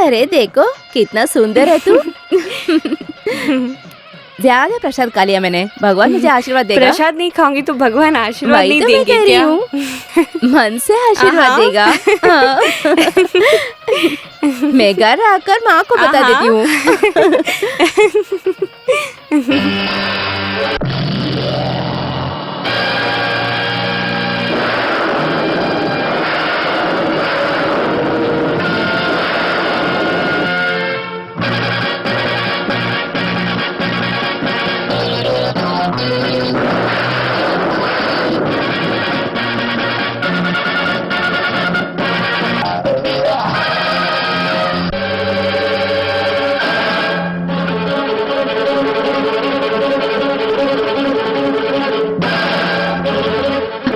अरे देखो कितना सुंदर है तू। ज्यादा प्रसाद खा लिया मैंने, भगवान मुझे आशीर्वाद देगा। प्रसाद नहीं खाऊंगी तो भगवान आशीर्वाद नहीं तो देंगे मैं क्या? मन से आशीर्वाद देगा। हाँ। मैं घर आकर माँ को बता देती हूँ।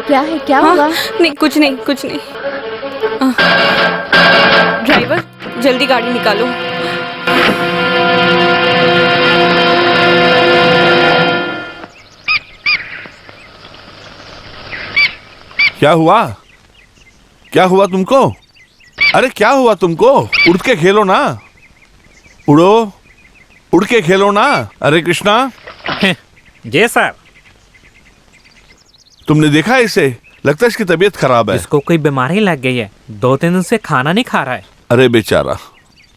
क्या है, क्या हुआ? नहीं कुछ नहीं कुछ नहीं। ड्राइवर जल्दी गाड़ी निकालो। क्या हुआ? क्या हुआ तुमको? अरे क्या हुआ तुमको? उड़ के खेलो ना, उड़ो, उड़ के खेलो ना। अरे कृष्णा। जी सर। तुमने देखा इसे? लगता है इसकी तबीयत खराब है। इसको कोई बीमारी लग गई है, 2-3 दिन से खाना नहीं खा रहा है। अरे बेचारा,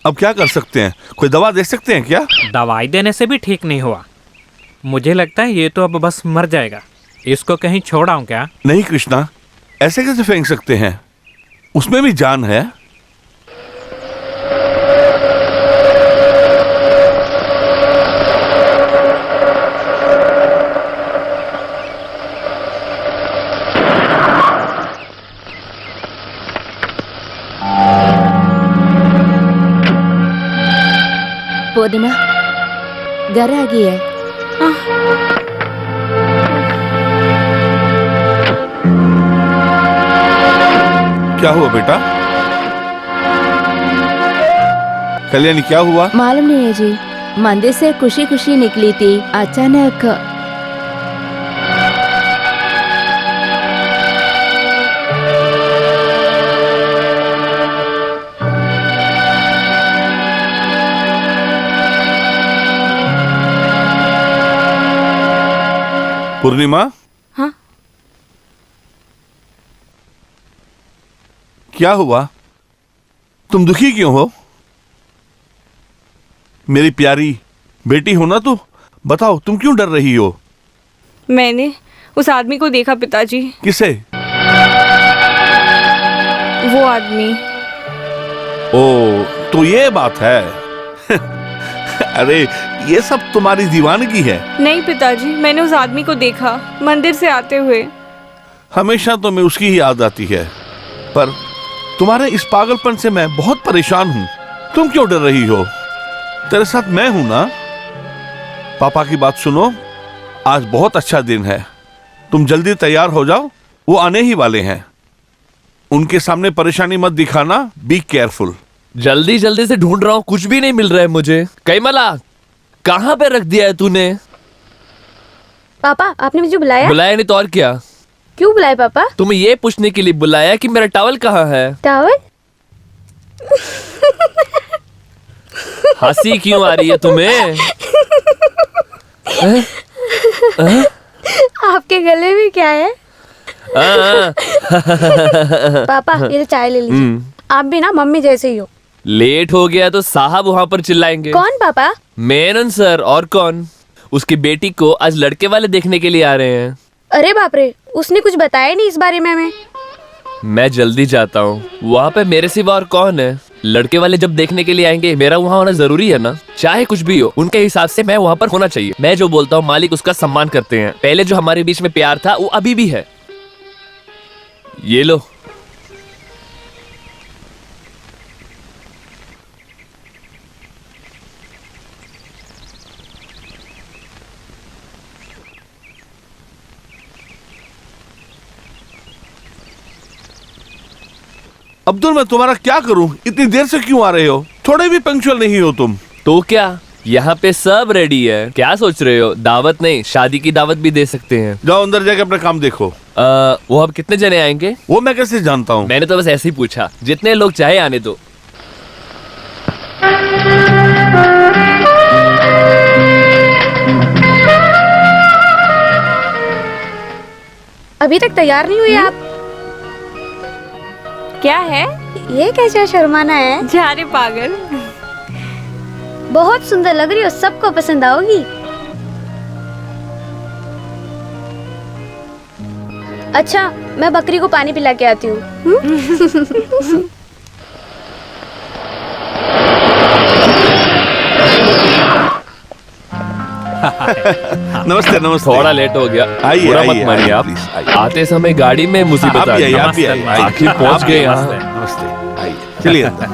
अब क्या कर सकते हैं? कोई दवा दे सकते हैं क्या? दवाई देने से भी ठीक नहीं हुआ। मुझे लगता है ये तो अब बस मर जाएगा। इसको कहीं छोड़ आऊं क्या? नहीं कृष्णा, ऐसे कैसे फेंक सकते हैं? उसमें भी जान है। पूर्णिमा घर आ गई है। क्या हुआ बेटा? कल्याणी क्या हुआ? मालूम नहीं है जी, मंदिर से खुशी खुशी निकली थी, अचानक पूर्णिमा। हाँ? क्या हुआ? तुम दुखी क्यों हो? मेरी प्यारी बेटी हो ना तू, बताओ तुम क्यों डर रही हो? मैंने उस आदमी को देखा पिताजी। किसे? वो आदमी। ओ, तो ये बात है। अरे ये सब तुम्हारी दीवानगी है। नहीं पिताजी, मैंने उस आदमी को देखा मंदिर से आते हुए। हमेशा तो मैं उसकी ही याद आती है, पर तुम्हारे इस पागलपन से मैं बहुत परेशान हूं। तुम क्यों डर रही हो? तेरे साथ मैं हूं ना। पापा की बात सुनो, आज बहुत अच्छा दिन है। तुम जल्दी तैयार हो जाओ, वो आने ही वाले हैं। उनके सामने परेशानी मत दिखाना, बी केयरफुल। जल्दी जल्दी से ढूंढ रहा हूँ, कुछ भी नहीं मिल रहा है मुझे। कैमला, कहाँ पे रख दिया है तूने? पापा आपने मुझे बुलाया? बुलाया नहीं तो और क्या? क्यों बुलाया पापा? तुम्हें ये पूछने के लिए बुलाया कि मेरा टॉवल कहाँ है। टॉवल? हंसी क्यों आ रही है तुम्हें? आपके गले में क्या है? पापा ये चाय ले लीजिए। आप भी ना मम्मी जैसे ही हो। लेट हो गया तो साहब वहाँ पर चिल्लाएंगे। कौन पापा? मेनन सर, और कौन? उसकी बेटी को आज लड़के वाले देखने के लिए आ रहे हैं। अरे बाप रे, उसने कुछ बताया नहीं इस बारे में हमें। मैं जल्दी जाता हूँ, वहाँ पे मेरे सिवा और कौन है? लड़के वाले जब देखने के लिए आएंगे, मेरा वहाँ होना जरूरी है ना। चाहे कुछ भी हो, उनके हिसाब से मैं वहाँ पर होना चाहिए। मैं जो बोलता हूँ मालिक उसका सम्मान करते हैं। पहले जो हमारे बीच में प्यार था वो अभी भी है। ये लो। अब्दुल, मैं तुम्हारा क्या करूं? इतनी देर से क्यों आ रहे हो? थोड़े भी पंक्चुअल नहीं हो तुम। तो क्या, यहाँ पे सब रेडी है। क्या सोच रहे हो? दावत नहीं, शादी की दावत भी दे सकते हैं। जाओ अंदर जाके अपना काम देखो। वो अब कितने जने आएंगे? वो मैं कैसे जानता हूँ? मैंने तो बस ऐसे ही पूछा। जितने लोग चाहे आने दो। अभी तक तैयार नहीं हुई आप? क्या है? ये कैसा शर्माना है? जा रे पागल। बहुत सुंदर लग रही हो, सबको पसंद आओगी। अच्छा, मैं बकरी को पानी पिला के आती हूँ। नमस्ते नमस्ते। थोड़ा लेट हो गया, आइए, बुरा आइए, मत मानिए आइए, आप। प्लीज, आइए। आते समय गाड़ी में मुसीबत आप आ भी गई। आइए, आप भी आइए, आइए। आखिर पहुंच आप भी गए आइए, यहाँ। नमस्ते, आइए, चलिए अंदर।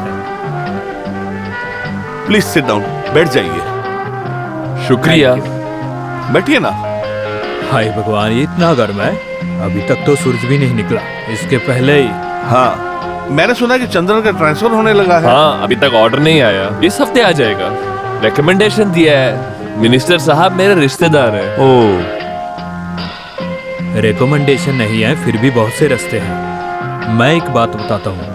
प्लीज सिट डाउन, बैठ जाइए। शुक्रिया। बैठिए ना। हाय भगवान, ये इतना गर्म है। अभी तक तो सूरज भी नहीं निकला, इसके पहले ही। हाँ, मैंने सुना कि चंद्रन का ट्रांसफर होने लगा है। हाँ, अभी तक ऑर्डर नहीं आया, इस हफ्ते आ जाएगा। रिकमेंडेशन दिया है, मिनिस्टर साहब मेरे रिश्तेदार हैं। ओह, रिकमेंडेशन नहीं है, फिर भी बहुत से रास्ते हैं। मैं एक बात बताता हूँ,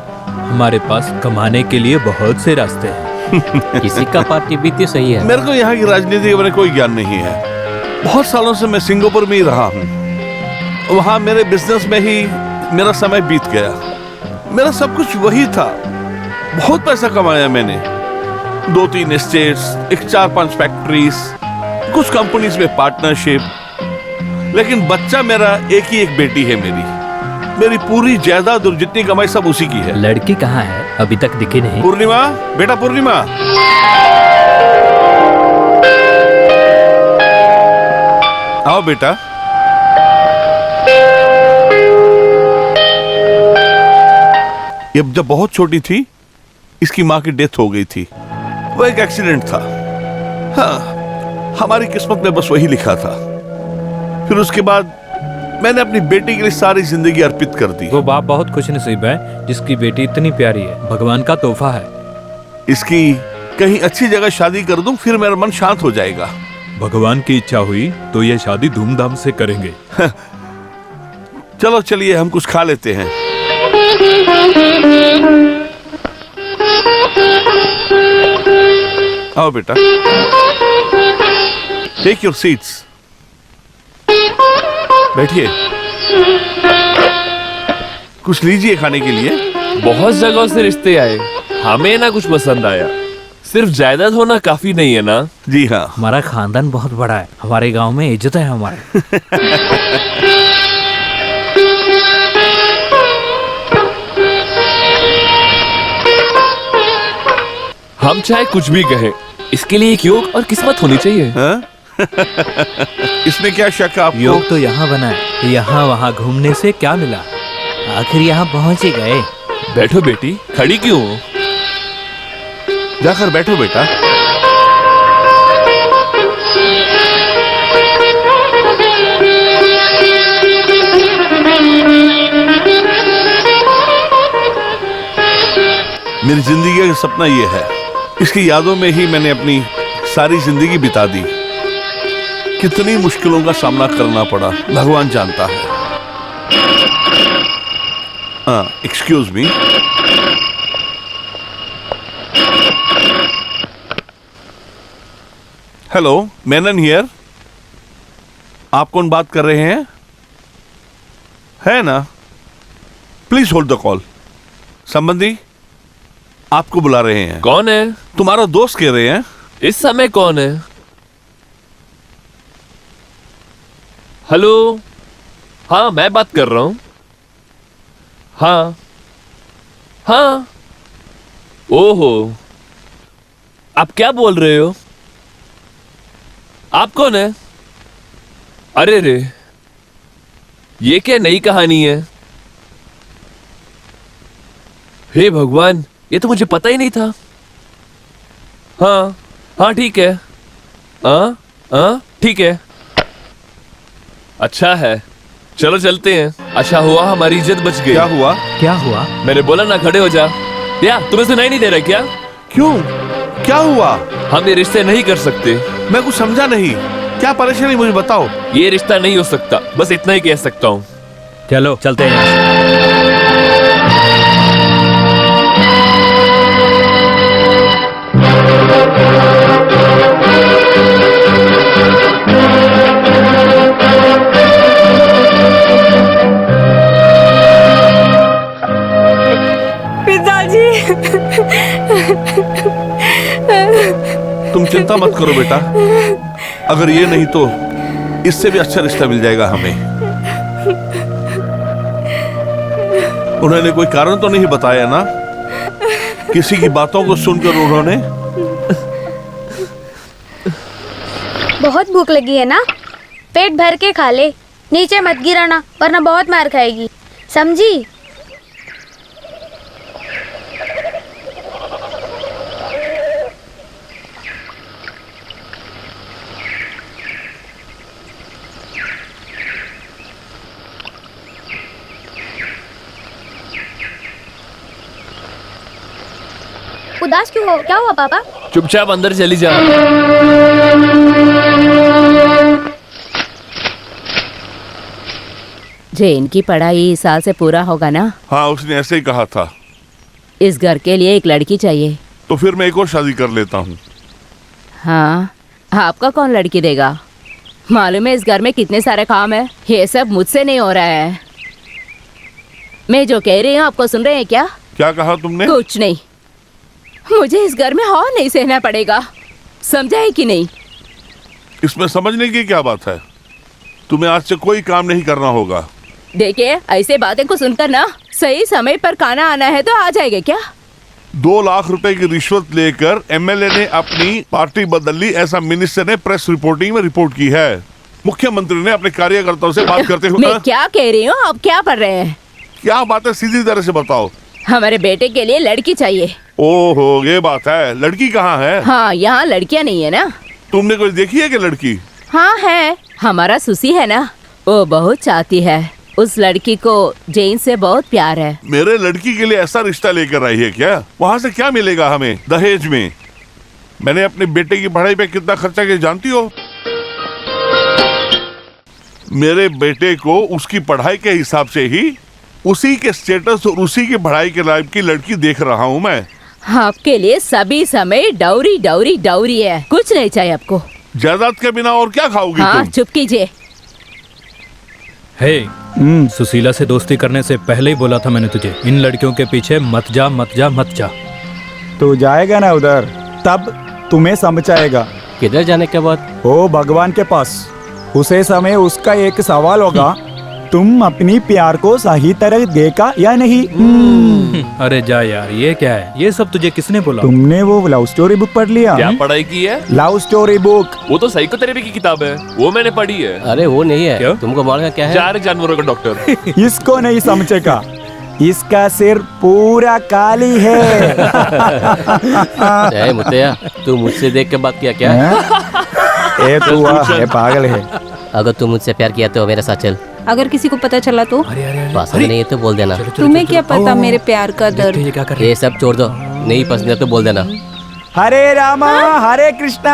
हमारे पास कमाने के लिए बहुत से रास्ते हैं। किसी का पार्टी भी तो सही है। मेरे को यहाँ की राजनीति के बारे में कोई ज्ञान नहीं है। बहुत सालों से मैं सिंगापुर में ही रहा हूँ। वहाँ मेरे बिजनेस में ही मेरा समय बीत गया। मेरा सब कुछ वही था। बहुत पैसा कमाया मैंने। 2-3 एस्टेट्स, 4-5 फैक्ट्रीज, कुछ कंपनीज में पार्टनरशिप। लेकिन बच्चा मेरा एक ही एक बेटी है मेरी पूरी जायदाद और जितनी कमाई सब उसी की है। लड़की कहाँ है? अभी तक दिखी नहीं। पूर्णिमा, बेटा पूर्णिमा। आओ बेटा। ये जब बहुत छोटी थी, इसकी माँ की डेथ हो गई थी। वो एक एक्सीडेंट था। हाँ, हमारी किस्मत में बस वही लिखा था। फिर उसके बाद मैंने अपनी बेटी के लिए सारी जिंदगी अर्पित कर दी। वो बाप बहुत खुशनसीब है जिसकी बेटी इतनी प्यारी है। भगवान का तोहफा है। इसकी कहीं अच्छी जगह शादी कर दूं, फिर मेरा मन शांत हो जाएगा। भगवान की इच्छा हुई तो ये शादी धूमधाम से करेंगे। चलो चलिए, हम कुछ खा लेते हैं। आओ बेटा, टेक योर सीट्स। बैठिए, कुछ लीजिए खाने के लिए। बहुत जगहों से रिश्ते आए, हमें ना कुछ पसंद आया। सिर्फ जायदाद होना काफी नहीं है ना? जी हाँ। हमारा खानदान बहुत बड़ा है, हमारे गांव में इज्जत है हमारे। हम चाहे कुछ भी कहें, इसके लिए एक योग और किस्मत होनी चाहिए। हाँ? इसमें क्या शक है आपको? योग तो यहाँ बना है, यहाँ वहाँ घूमने से क्या मिला? आखिर यहाँ पहुँच ही गए। बैठो बेटी, खड़ी क्यों हो? जाकर बैठो बेटा। मेरी जिंदगी का सपना ये है। इसकी यादों में ही मैंने अपनी सारी जिंदगी बिता दी। कितनी मुश्किलों का सामना करना पड़ा, भगवान जानता है। Excuse me. Hello, Menon here. आप कौन बात कर रहे हैं? है ना? Please hold the call. संबंधी आपको बुला रहे हैं। कौन है? तुम्हारा दोस्त कह रहे हैं। इस समय कौन है? हेलो, हाँ मैं बात कर रहा हूं। हाँ हाँ, ओहो, आप क्या बोल रहे हो? आप कौन है? अरे रे, ये क्या नई कहानी है? हे भगवान, ये तो मुझे पता ही नहीं था। हाँ हाँ ठीक है। हाँ ठीक है। अच्छा है, चलो चलते हैं। अच्छा हुआ हमारी इज्जत बच गई। क्या हुआ? क्या हुआ? मैंने बोला ना खड़े हो जा। या तुम्हें सुनाई नहीं दे रहा क्या? क्यों? क्या हुआ? हम ये रिश्ते नहीं कर सकते। मैं कुछ समझा नहीं। क्या परेशानी, मुझे बताओ। ये रिश्ता नहीं हो सकता, बस इतना ही कह सकता हूँ। चलो चलते हैं यहाँ से। तुम चिंता मत करो बेटा, अगर ये नहीं तो इससे भी अच्छा रिश्ता मिल जाएगा हमें। उन्होंने कोई कारण तो नहीं बताया ना? किसी की बातों को सुनकर उन्होंने? बहुत भूख लगी है ना, पेट भर के खा ले, नीचे मत गिराना वरना बहुत मार खाएगी, समझी? उदास क्यों हो? क्या हुआ पापा? चुपचाप अंदर चली जा। जैन की पढ़ाई इस साल से पूरा होगा ना? हाँ, उसने ऐसे ही कहा था। इस घर के लिए एक लड़की चाहिए। तो फिर मैं एक और शादी कर लेता हूँ। हाँ, आपका कौन लड़की देगा? मालूम है इस घर में कितने सारे काम है, ये सब मुझसे नहीं हो रहा है। मैं जो कह रही हूँ आपको सुन रहे हैं क्या? क्या कहा तुमने? कुछ नहीं, मुझे इस घर में और नहीं सहना पड़ेगा, समझा है कि नहीं? इसमें समझने की क्या बात है? तुम्हें आज से कोई काम नहीं करना होगा। देखिए, ऐसे बातें को सुनकर ना सही समय पर खाना आना है तो आ जाएगा क्या? 2 लाख रुपए की रिश्वत लेकर एमएलए ने अपनी पार्टी बदल ली, ऐसा मिनिस्टर ने प्रेस रिपोर्टिंग में रिपोर्ट की है। मुख्यमंत्री ने अपने कार्यकर्ताओं से बात करते हुए मैं क्या कह रही हूँ, आप क्या पढ़ रहे हैं? क्या बात है, सीधी तरह से बताओ। हमारे बेटे के लिए लड़की चाहिए। ओहो, ये बात है। लड़की कहाँ है? हाँ, यहाँ लड़कियाँ नहीं है ना। तुमने कोई देखी है कि लड़की? हाँ है, हमारा सुसी है ना, वो बहुत चाहती है। उस लड़की को जैन से बहुत प्यार है। मेरे लड़की के लिए ऐसा रिश्ता लेकर आई है क्या? वहाँ से क्या मिलेगा हमें दहेज में? मैंने अपने बेटे की पढ़ाई पे कितना खर्चा किया जानती हो? मेरे बेटे को उसकी पढ़ाई के हिसाब से ही, उसी के स्टेटस और उसी की पढ़ाई के लायक की लड़की देख रहा हूँ मैं। आपके लिए सभी समय डाउरी डाउरी डाउरी है, कुछ नहीं चाहिए आपको। जायदाद के बिना और क्या खाओगी हाँ, तुम? चुप कीजिए। हे, सुशीला से दोस्ती करने से पहले ही बोला था मैंने तुझे, इन लड़कियों के पीछे मत जा मत जा मत जा। तू जाएगा ना उधर, तब तुम्हें समझ आएगा। किधर जाने के बाद? ओ भगवान के पास। उसे समय उसका एक सवाल होगा, तुम अपनी प्यार को सही तरह देखा या नहीं? अरे जा यार, ये क्या है? ये सब तुझे किसने बोला? तुमने वो लव स्टोरी बुक पढ़ लिया? क्या पढ़ाई की है? Love story book. वो तो साइकोथेरेपी की किताब है, वो मैंने पढ़ी है। अरे वो नहीं है। क्यों? तुमको मालूम क्या है? जा रहे जानवरों का डॉक्टर। इसको नहीं समझेगा, इसका सिर पूरा काली है। ए मुत्तैया, तू मुझसे देख के बात किया क्या? ए तू ये पागल है। अगर तू मुझसे प्यार किया तो मेरे साथ चल। अगर किसी को पता चला तो? पसंद नहीं है तो बोल देना। तुम्हें क्या पता मेरे प्यार का दर्द? ये क्या कर रहे ये सब छोड़ दो, नहीं पसंद है तो बोल देना। हरे रामा हरे कृष्णा।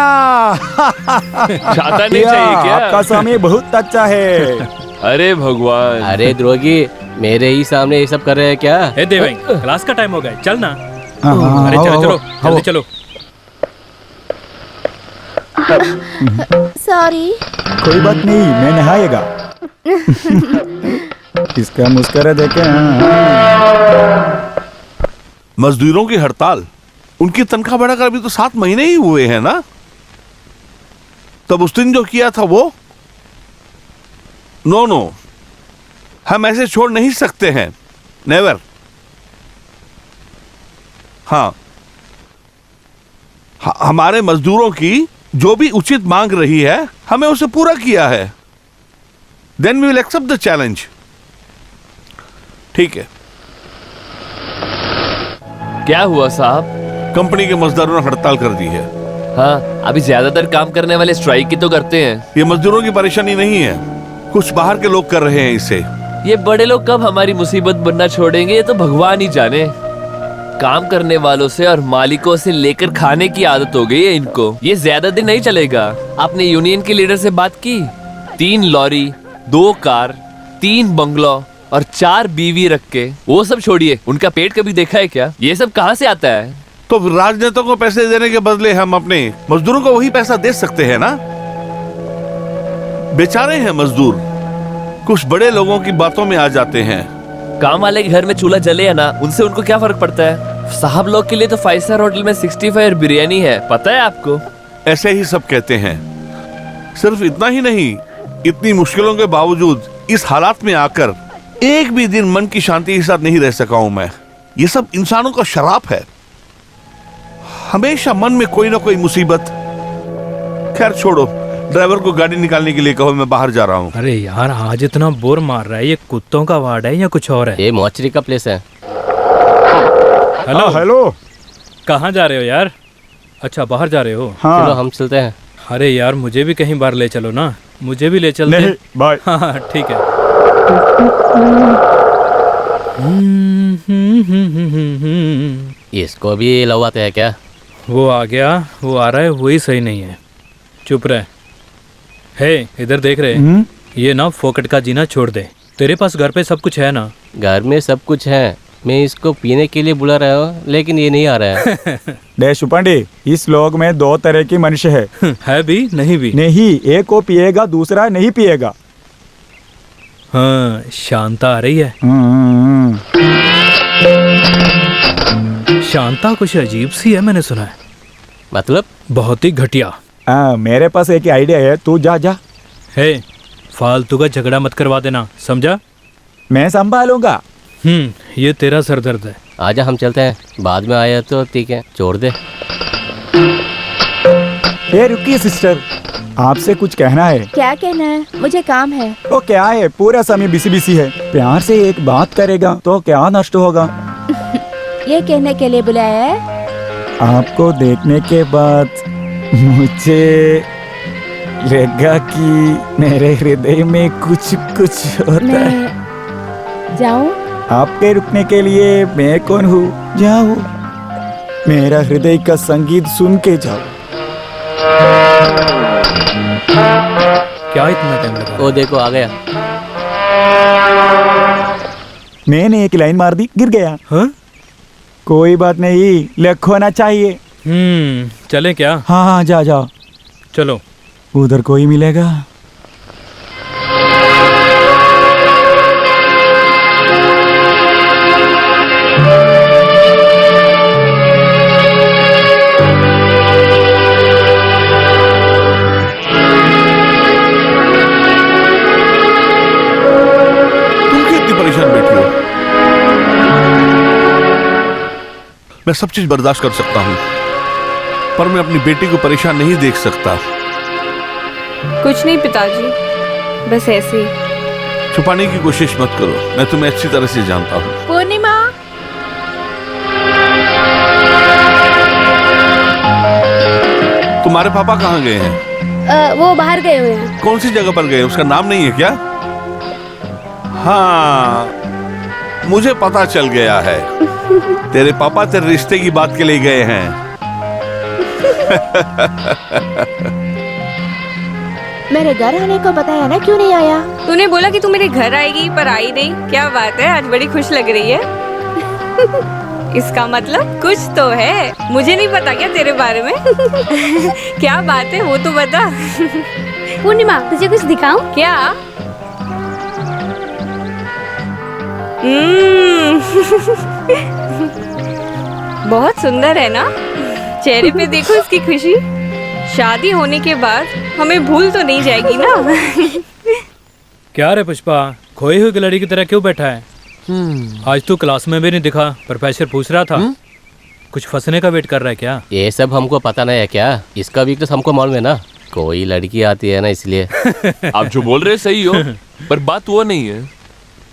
चाहता नहीं चाहिए क्या? आपका स्वामी बहुत अच्छा है। अरे भगवान। अरे द्रोगी, मेरे ही सामने ये सब कर रहे हैं क्या? ए देवेंग, क्लास का टाइम हो गया, चल ना। हाँ, अरे चलो चलो, आओ। जल्दी चलो। सॉरी। कोई बात नहीं, मैं नहाएगा। इसका मुस्कुरा देखे। मजदूरों की हड़ताल, उनकी तनख्वाह बढ़ाकर अभी तो 7 महीने ही हुए हैं ना? तब उस दिन जो किया था वो? नो, हम ऐसे छोड़ नहीं सकते हैं, नेवर। हाँ, हमारे मजदूरों की जो भी उचित मांग रही है, हमें उसे पूरा किया है। Then we will accept the challenge. ठीक है। क्या हुआ साहब? कंपनी के मजदूरों ने हड़ताल कर दी है। हाँ, अभी ज्यादातर काम करने वाले स्ट्राइक ही तो करते हैं। ये मजदूरों की परेशानी नहीं है, कुछ बाहर के लोग कर रहे हैं इसे। ये बड़े लोग कब हमारी मुसीबत बनना छोड़ेंगे, ये तो भगवान ही जाने। काम करने वालों से और मालिकों से लेकर खाने की आदत हो गई है इनको। ये ज्यादा दिन नहीं चलेगा। आपने यूनियन के लीडर से बात की? 3 लॉरी, 2 कार, 3 बंगलो और 4 बीवी रख के। वो सब छोड़िए, उनका पेट कभी देखा है क्या? ये सब कहाँ से आता है? तो राजनेताओं को पैसे देने के बदले हम अपने मजदूरों को वही पैसा दे सकते हैं ना? बेचारे हैं मजदूर, कुछ बड़े लोगों की बातों में आ जाते हैं। काम वाले के घर में चूल्हा जले है ना, उनसे उनको क्या फर्क पड़ता है? साहब लोग के लिए तो 5 स्टार होटल में 65 बिरयानी है, पता है आपको? ऐसे ही सब कहते हैं। सिर्फ इतना ही नहीं, इतनी मुश्किलों के बावजूद इस हालात में आकर एक भी दिन मन की शांति के साथ नहीं रह सका हूं मैं। ये सब इंसानों का शराप है, हमेशा मन में कोई ना कोई मुसीबत। खैर छोड़ो, ड्राइवर को गाड़ी निकालने के लिए कहो, मैं बाहर जा रहा हूँ। अरे यार, आज इतना बोर मार रहा है, ये कुत्तों का वार्ड है या कुछ और है? ये मौचरी का प्लेस है। Hello hello. कहाँ जा रहे हो यार? अच्छा, बाहर जा रहे हो? हाँ। चलो हम चलते हैं। अरे यार, मुझे भी कहीं बाहर ले चलो ना, मुझे भी ले चलते। नहीं, बाय। हाँ ठीक है। इसको भी लवाते हैं क्या? वो आ गया, वो आ रहा है, वही सही नहीं है। चुप रहे। हे, इधर देख रहे? ये ना फोकट का जीना छोड़ दे। तेरे पास घर पे सब कुछ है ना? घर में सब कुछ है, मैं इसको पीने के लिए बुला रहा हूँ, लेकिन ये नहीं आ रहा है। डे शुपांडी, इस लोग में दो तरह की मनुष्य है भी नहीं भी नहीं, एक को पिएगा, दूसरा नहीं पिएगा। हाँ, शांता आ रही है। शांता कुछ अजीब सी है, मैंने सुना है। मतलब? बहुत ही घटिया। मेरे पास एक आइडिया है, तू जा जा। हे, फालतू का झगड़ा मत करवा देना, समझा? मैं संभालूंगा। ये तेरा सरदर्द है। आजा हम चलते हैं, बाद में आया तो ठीक है, छोड़ दे। ए रुकिए सिस्टर, आपसे कुछ कहना है। क्या कहना है? मुझे काम है। वो क्या है, पूरा समय बिजी बिजी है। प्यार से एक बात करेगा तो क्या नष्ट होगा? ये कहने के लिए बुलाया है? आपको देखने के बाद मुझे लगा कि मेरे हृदय में कुछ कुछ होता है। मैं जाऊं? आपके रुकने के लिए मैं कौन हूँ? जाओ, मेरा हृदय का संगीत सुन के जाओ। क्या इतना टाइम लगा? वो देखो आ गया। मैंने एक लाइन मार दी, गिर गया। हाँ? कोई बात नहीं, लक होना चाहिए। चले क्या? हाँ हाँ, जा जा। चलो। उधर कोई मिलेगा? मैं सब चीज बर्दाश्त कर सकता हूँ, पर मैं अपनी बेटी को परेशान नहीं देख सकता। कुछ नहीं पिताजी, बस ऐसे ही। छुपाने की कोशिश मत करो, मैं तुम्हें अच्छी तरह से जानता हूँ। पूर्णिमा, तुम्हारे पापा कहाँ गए हैं? वो बाहर गए हुए हैं। कौन सी जगह पर गए? उसका नाम नहीं है क्या? हाँ, मुझे पता चल गया है। तेरे पापा तेरे रिश्ते की बात के लिए गए हैं। मेरे घर आने को बताया ना, क्यों नहीं आया? तूने बोला कि तू मेरे घर आएगी, पर आई नहीं। क्या बात है, आज बड़ी खुश लग रही है। इसका मतलब कुछ तो है, मुझे नहीं पता क्या तेरे बारे में? क्या बात है, वो तो बता। पूर्णिमा, तुझे कुछ दिखाऊं? क्या? बहुत सुंदर है ना? चेहरे पे देखो इसकी खुशी। शादी होने के बाद हमें भूल तो नहीं जाएगी ना? क्या रे पुष्पा, खोई हुई गिलहरी की तरह क्यों बैठा है? आज तू क्लास में भी नहीं दिखा, प्रोफेसर पूछ रहा था। कुछ फंसने का वेट कर रहा है क्या? ये सब हमको पता नहीं है क्या? इसका वीकनेस हमको मालूम है ना। कोई लड़की आती है ना, इसलिए। आप जो बोल रहे सही हो, पर बात वो नहीं है।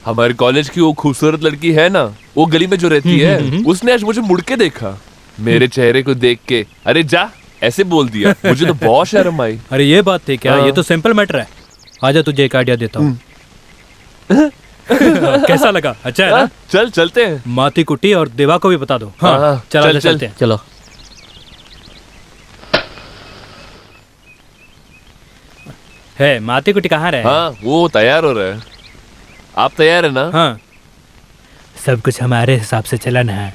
हमारे कॉलेज की वो खूबसूरत लड़की है ना, वो गली में जो रहती है, उसने आज मुझे मुड़ के देखा। मेरे चेहरे को देख के अरे जा ऐसे बोल दिया। मुझे तो बहुत शर्म आई। अरे ये बात थी क्या? ये तो सिंपल मैटर है। आजा, तुझे एक आइडिया देता हूँ। कैसा लगा? अच्छा है ना? चल चलते हैं। माती कुटी और देवा को भी बता दो। हाँ, चल चलते हैं। चलो। है माती कुटी कहाँ रहे? हाँ, वो तैयार हो रहा है। आप तैयार है ना? हाँ, सब कुछ हमारे हिसाब से चलन है।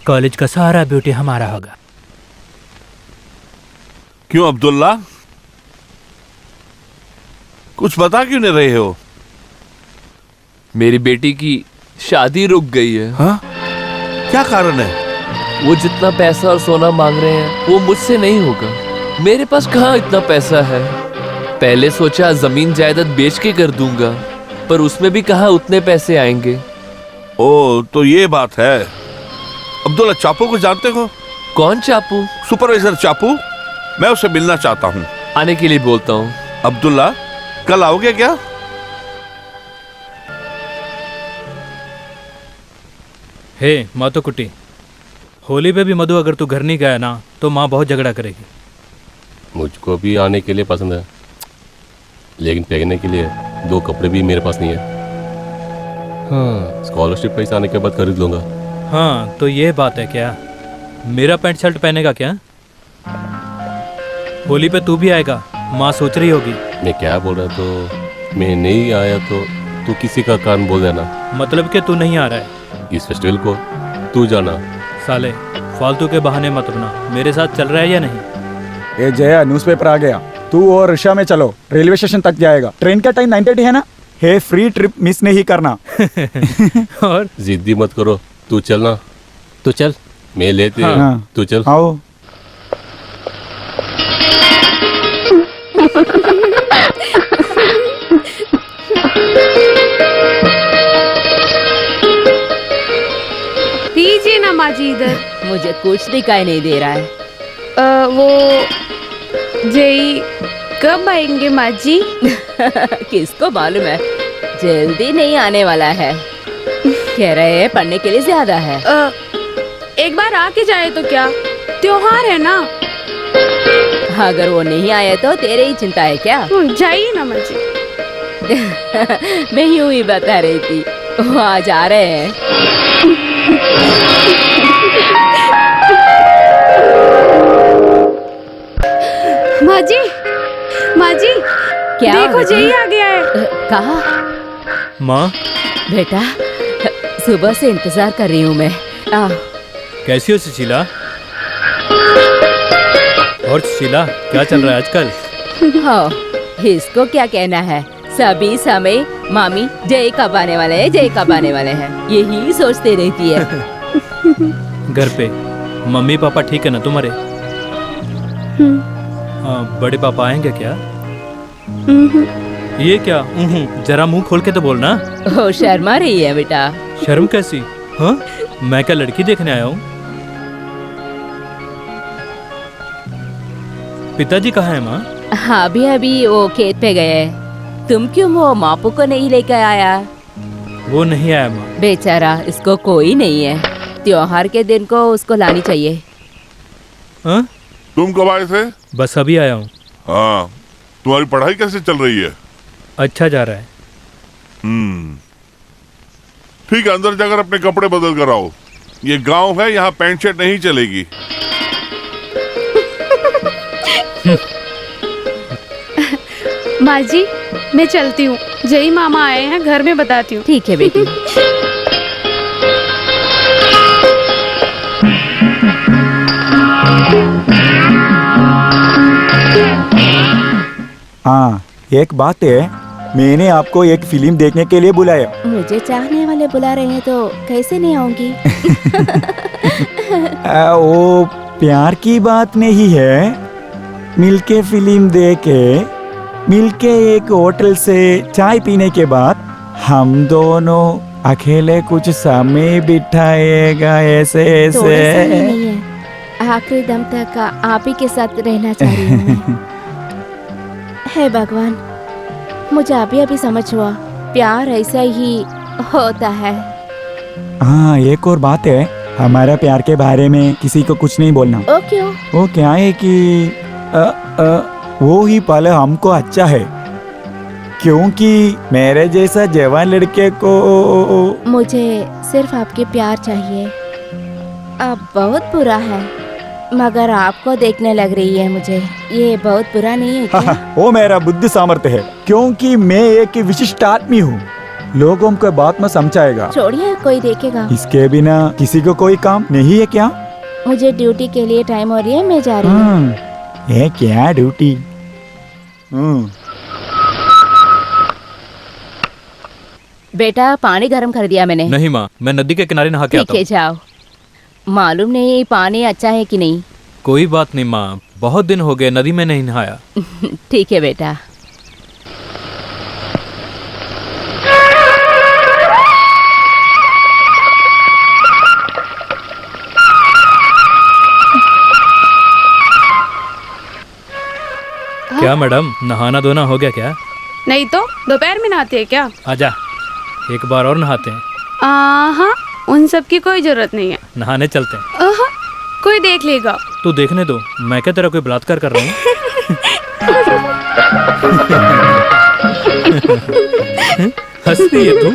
कॉलेज का सारा ब्यूटी हमारा होगा। क्यों अब्दुल्ला, कुछ बता क्यों नहीं रहे हो? मेरी बेटी की शादी रुक गई है। हाँ? क्या कारण है? वो जितना पैसा और सोना मांग रहे हैं वो मुझसे नहीं होगा। मेरे पास कहाँ इतना पैसा है। पहले सोचा जमीन जायदाद बेच के कर दूंगा, पर उसमें भी कहाँ उतने पैसे आएंगे। ओ तो ये बात है। अब्दुल्ला चापू को जानते हो? कौन चापू? सुपरवाइजर चापू। मैं उससे मिलना चाहता हूँ। आने के लिए बोलता हूँ। अब्दुल्ला कल आओगे क्या? हे मातो कुटी, होली पे भी मधु अगर तू घर नहीं गया ना तो माँ बहुत झगड़ा करेगी। मुझको भी आने के लिए पसंद है, लेकिन पहनने के लिए 2 कपड़े भी मेरे पास नहीं है। हाँ, स्कॉलरशिप पैसा आने के बाद खरीद लूंगा। हाँ तो ये बात है क्या? मेरा पैंट शर्ट पहनेगा क्या? होली पे तू भी आएगा, माँ सोच रही होगी। मैं क्या बोल रहा तो मैं नहीं आया तो तू किसी का कान बोल देना। मतलब कि तू नहीं आ रहा है? इस फेस्टिवल को तू जाना। साले फालतू के बहाने मत बना। मेरे साथ चल रहा है या नहीं? ए जया, न्यूज़पेपर आ गया। तू और ऋषा में चलो, रेलवे स्टेशन तक जाएगा। ट्रेन का टाइम 9:30 है ना। हे, फ्री ट्रिप मिस नहीं करना। और जिद्दी मत करो, तू चलना। तो चल, मैं लेते हाँ। हैं, तू चल। आओ। दीजिए ना माँ जी इधर। मुझे कुछ दिखाई नहीं दे रहा है। वो जय कब आएंगे माँ जी? किसको मालूम है, जल्दी नहीं आने वाला है। कह रहे हैं पढ़ने के लिए ज्यादा है। एक बार आके जाए तो क्या, त्योहार है ना। अगर वो नहीं आए तो तेरे ही चिंता है क्या? जाइए ना माँ जी। मैं यूं ही बता रही थी, वो आज आ रहे हैं। माँ जी, माँ जी, क्या देखो बेटी? जय आ गया है। कहा? माँ बेटा, सुबह से इंतजार कर रही हूँ मैं। कैसी हो सुशीला? और सुशीला क्या चल रहा है आजकल? हाँ, इसको क्या कहना है। सभी समय मामी जय कब आने वाले हैं, जय कब आने वाले हैं, यही सोचते रहती है। घर पे मम्मी पापा ठीक है ना तुम्हारे? बड़े पापा आएंगे क्या? ये क्या? जरा मुंह खोल के तो बोलना। ओ शर्मा रही है बेटा। शर्म कैसी? हाँ, मैं क्या लड़की देखने आया हूँ? पिताजी कहाँ है माँ? हाँ, अभी वो खेत पे गए। तुम क्यों वो मापू को नहीं लेकर आया? वो नहीं आया माँ। बेचारा, इसको कोई नहीं है। त्योहार के दिन को उसको लानी चाहिए। हाँ? तुम कब आए थे? बस अभी आया हूँ। हाँ, तुम्हारी पढ़ाई कैसे चल रही है? अच्छा जा रहा है। ठीक है, अंदर जाकर अपने कपड़े बदल कर आओ। ये गांव है, यहाँ पैंट शर्ट नहीं चलेगी। माँ जी, मैं चलती हूँ। जय मामा आए हैं, घर में बताती हूँ। ठीक है बेटी। हाँ, एक बात है, मैंने आपको एक फिल्म देखने के लिए बुलाया। मुझे चाहने वाले बुला रहे हैं तो कैसे नहीं आऊंगी? वो प्यार की बात नहीं है। मिलके फिल्म देखे, मिलके एक होटल से चाय पीने के बाद हम दोनों अकेले कुछ समय बिठाएगा, ऐसे थोड़ा सा ही ऐसे। नहीं है, आखिरी दम तक आप ही के साथ रहना चाह रही हूँ मैं। हे भगवान, मुझे अभी समझ हुआ, प्यार ऐसा ही होता है। हाँ, एक और बात है, हमारा प्यार के बारे में किसी को कुछ नहीं बोलना। ओ क्यों? वो क्या है कि वो ही पल हमको अच्छा है, क्योंकि मेरे जैसा जवान लड़के को। मुझे सिर्फ आपके प्यार चाहिए। अब बहुत बुरा है, मगर आपको देखने लग रही है मुझे। ये बहुत बुरा नहीं है क्या? वो मेरा बुद्धि सामर्थ्य है, क्योंकि मैं एक विशिष्ट आदमी हूँ। लोगों को बात में समझाएगा। छोड़िए, कोई देखेगा। इसके बिना किसी को कोई काम नहीं है क्या? मुझे ड्यूटी के लिए टाइम हो रही है, मैं जा रही हूँ। ये क्या ड्यूटी? बेटा, पानी गर्म कर दिया मैंने। नहीं माँ, मैं नदी के किनारे नहा के ठीक आता है, हूँ। जाओ। मालूम नहीं पानी अच्छा है कि नहीं। कोई बात नहीं माँ, बहुत दिन हो गए नदी में नहीं नहाया। ठीक है बेटा। क्या मैडम, नहाना धोना हो गया क्या? नहीं तो दोपहर में नहाते हैं क्या? आजा, एक बार और नहाते हैं। हाँ, उन सब की कोई जरूरत नहीं है। नहाने चलते हैं। कोई देख लेगा। तू देखने दो, मैं क्या तेरा कोई बलात्कार कर रहा हूँ? हंसती है तू?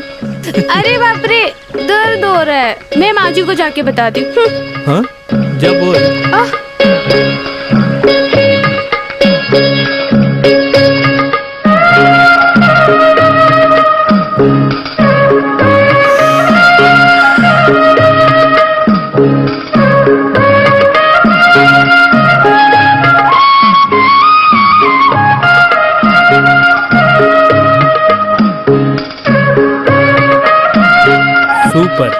अरे बाप रे, दर्द हो रहा है। मैं माँ जी को जाके बताती हूँ। हाँ, जब बोल। सुपर।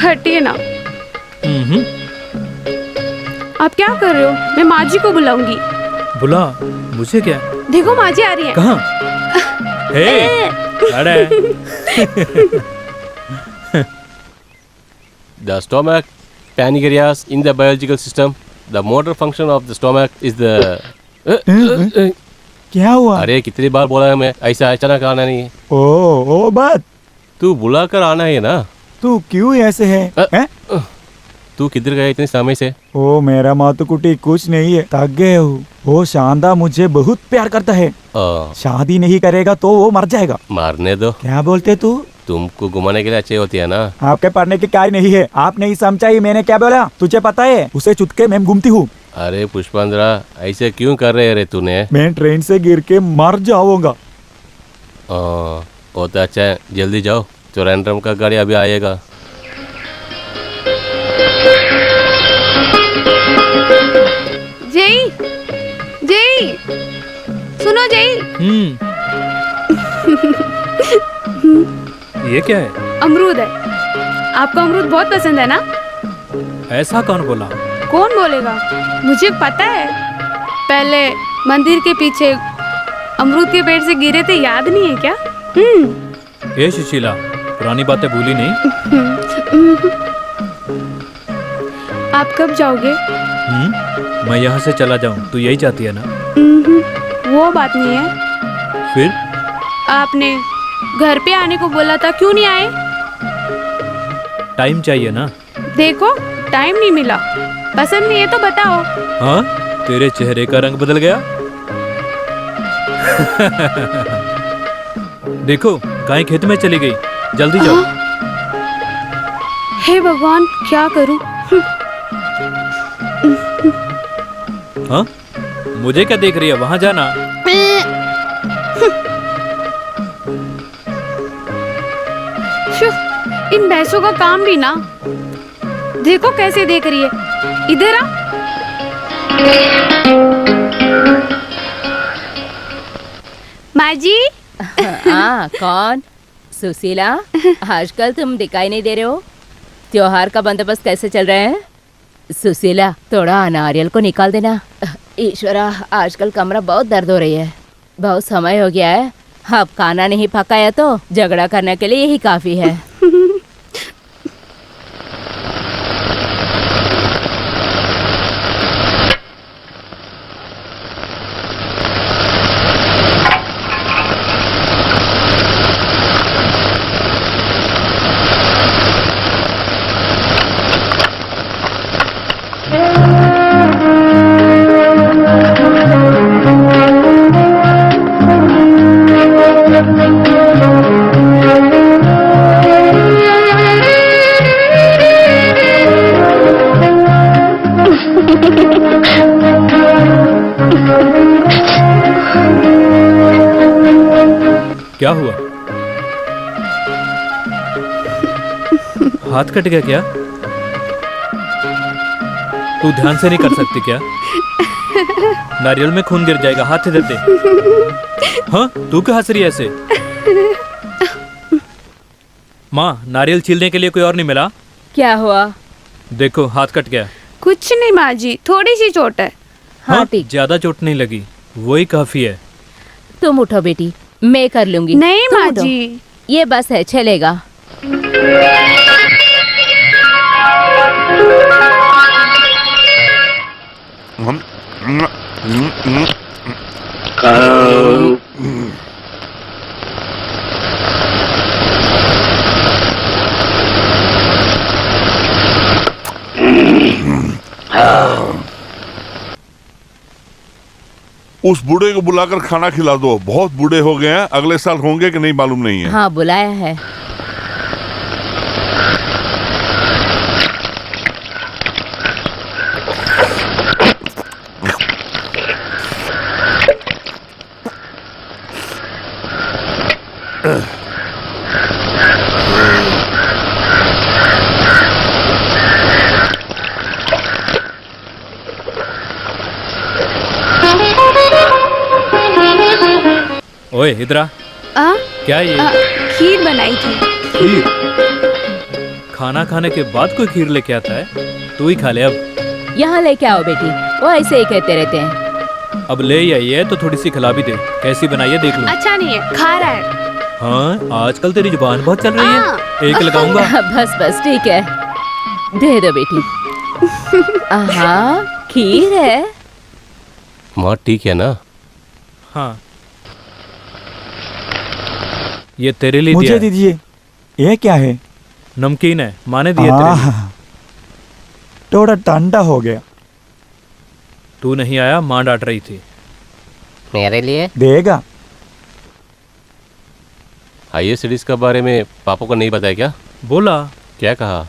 हटिए ना। आप क्या कर रहे हो? मैं माँ जी को बुलाऊंगी। बुला, मुझे क्या? देखो माँ जी आ रही है। कहाँ? हे, अरे। The stomach, pancreas in the biological system. The motor function of the stomach is the. क्या हुआ? अरे कितनी बार बोला है मैं, ऐसा अचानक आना नहीं है। ओ बात। तू बुला कर आना है ना। तू क्यों ऐसे है? तू किधर गया इतने समय से? ओ मेरा मातुकुटी कुछ नहीं है, थक गए हूँ। वो शानदा मुझे बहुत प्यार करता है। शादी नहीं करेगा तो वो मर जाएगा। मारने दो। क्या बोलते तू? तुमको घुमाने के लिए अच्छी होती है ना। आपके पढ़ने की कार्य नहीं है। आप नहीं समझा ही मैंने क्या बोला? तुझे पता है उसे चुटके में घूमती हूँ। अरे पुष्पेंद्रा, ऐसे क्यों कर रहे रे तूने? मैं ट्रेन से गिर के मर जाऊंगा। वो तो अच्छा है, जल्दी जाओ, तो रैंडम का गाड़ी अभी आएगा। जय, जय, सुनो जय। ये क्या है? अमरूद है। आपको अमरूद बहुत पसंद है ना? ऐसा कौन बोला? कौन बोलेगा? मुझे पता है। पहले मंदिर के पीछे अमरूद के पेड़ से गिरे थे, याद नहीं है क्या? ए सुशीला, पुरानी बातें भूली नहीं? आप कब जाओगे? मैं यहाँ से चला जाऊँ, तू यही चाहती है ना? वो बात नहीं है। फिर? आपने घर पे आने को बोला था, क्यों नहीं आए? टाइम चाहिए ना। देखो, टाइम नहीं मिला। पसंद नहीं है तो बताओ। हाँ, तेरे चेहरे का रंग बदल गया। देखो, गाय खेत में चली गई, जल्दी जाओ। हे भगवान, क्या करूं? हाँ, मुझे क्या देख रही है? वहां जाना। इन भैंसों का काम भी ना। देखो कैसे देख रही है। इधर आ। माँ जी। हाँ, कौन? सुशीला, आजकल तुम दिखाई नहीं दे रहे हो। त्योहार का बंदोबस्त कैसे चल रहा है? सुशीला, थोड़ा नारियल को निकाल देना। ईश्वरा, आजकल कमरा बहुत दर्द हो रही है। बहुत समय हो गया है। अब खाना नहीं पकाया तो झगड़ा करने के लिए यही काफी है। क्या हुआ? हाथ कट गया क्या? तू ध्यान से नहीं कर सकती क्या? नारियल में खून गिर जाएगा, हाथ इधर दे। हाँ, तू क्यों हंस रही है ऐसे? माँ, नारियल छीलने के लिए कोई और नहीं मिला? क्या हुआ? देखो, हाथ कट गया। कुछ नहीं माँ जी, थोड़ी सी चोट है। हाँ ठीक। ज्यादा चोट नहीं लगी, वही काफी है। तुम उठो बेटी, मैं कर लूंगी। नहीं तुम माँ उठो। जी। ये बस है, चलेगा। उस बूढ़े को बुलाकर खाना खिला दो, बहुत बूढ़े हो गए हैं, अगले साल होंगे कि नहीं मालूम नहीं है। हाँ, बुलाया है। ओए इधर आ। क्या ये? खीर बनाई थी। खीर? खाना खाने के बाद कोई खीर लेके आता है? तू ही खा ले अब। यहाँ लेके आओ बेटी, वो ऐसे ही कहते रहते हैं। अब ले आई है तो थोड़ी सी खिला भी दे। कैसी बनाई है देख लो। अच्छा नहीं है, खा रहा है। हाँ, आजकल तेरी जुबान बहुत चल रही है। एक लगाऊंगा। बस बस ठीक है, दे दो बेटी। हाँ, खीर है। माँ ठीक है ना? हाँ, ये तेरे लिए मुझे दिया है। दीजिए। ये क्या है? नमकीन है, माँ ने दिए तेरे लिए। थोड़ा ठंडा हो गया। तू नहीं आया, माँ डांट रही थी। मेरे लिए देगा। हायर स्टडीज के बारे में पापा को नहीं बताया क्या? बोला। क्या कहा?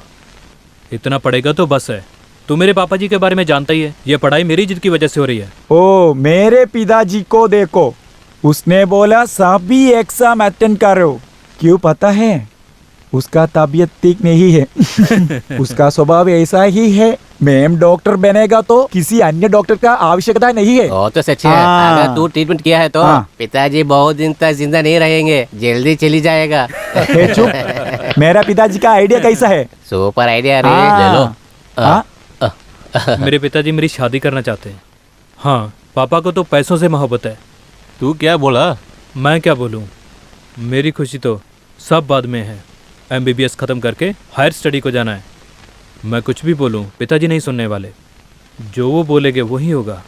इतना पढ़ेगा तो बस है। तू मेरे पापा जी के बारे में जानता ही है, ये पढ़ाई मेरी जिद की वजह से हो रही है। ओ, मेरे पिताजी को देखो, उसने बोला सभी एग्जाम अटेंड करो। क्यों पता है? उसका तबीयत ठीक नहीं है। उसका स्वभाव ऐसा ही है। मैम डॉक्टर बनेगा तो किसी अन्य डॉक्टर का आवश्यकता नहीं है। वो तो सच है। अगर तू ट्रीटमेंट किया है तो पिताजी बहुत दिन तक जिंदा नहीं रहेंगे, जल्दी चली जाएगा। चुप। मेरा पिताजी का आइडिया कैसा है? सुपर आइडिया रे, ले लो। मेरे पिताजी मेरी शादी करना चाहते हैं। हाँ, पापा को तो पैसों से मोहब्बत है। तू क्या बोला? मैं क्या बोलूँ, मेरी खुशी तो सब बाद में है। MBBS खत्म करके हायर स्टडी को जाना है। मैं कुछ भी बोलूँ, पिताजी नहीं सुनने वाले। जो वो बोलेंगे वही होगा।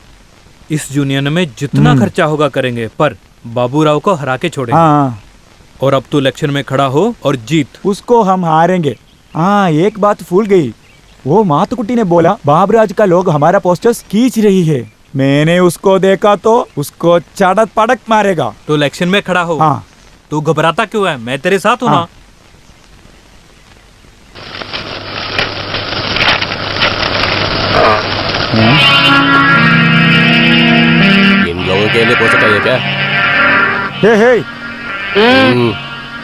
इस यूनियन में जितना खर्चा होगा करेंगे, पर बाबूराव को हरा के छोड़ेंगे। और अब तू इलेक्शन में खड़ा हो और जीत। उसको हम हारेंगे। हाँ, एक बात भूल गई। वो मातुकुटी ने बोला बाबराज का लोग हमारा पोस्टर्स खींच रही है। मैंने उसको देखा तो उसको चाड़क पड़क मारेगा। तो इलेक्शन में खड़ा हो। हाँ। तू घबराता क्यों है? मैं तेरे साथ हूँ ना। इन लोगों के लिए पोस्टर चाहिए क्या? हे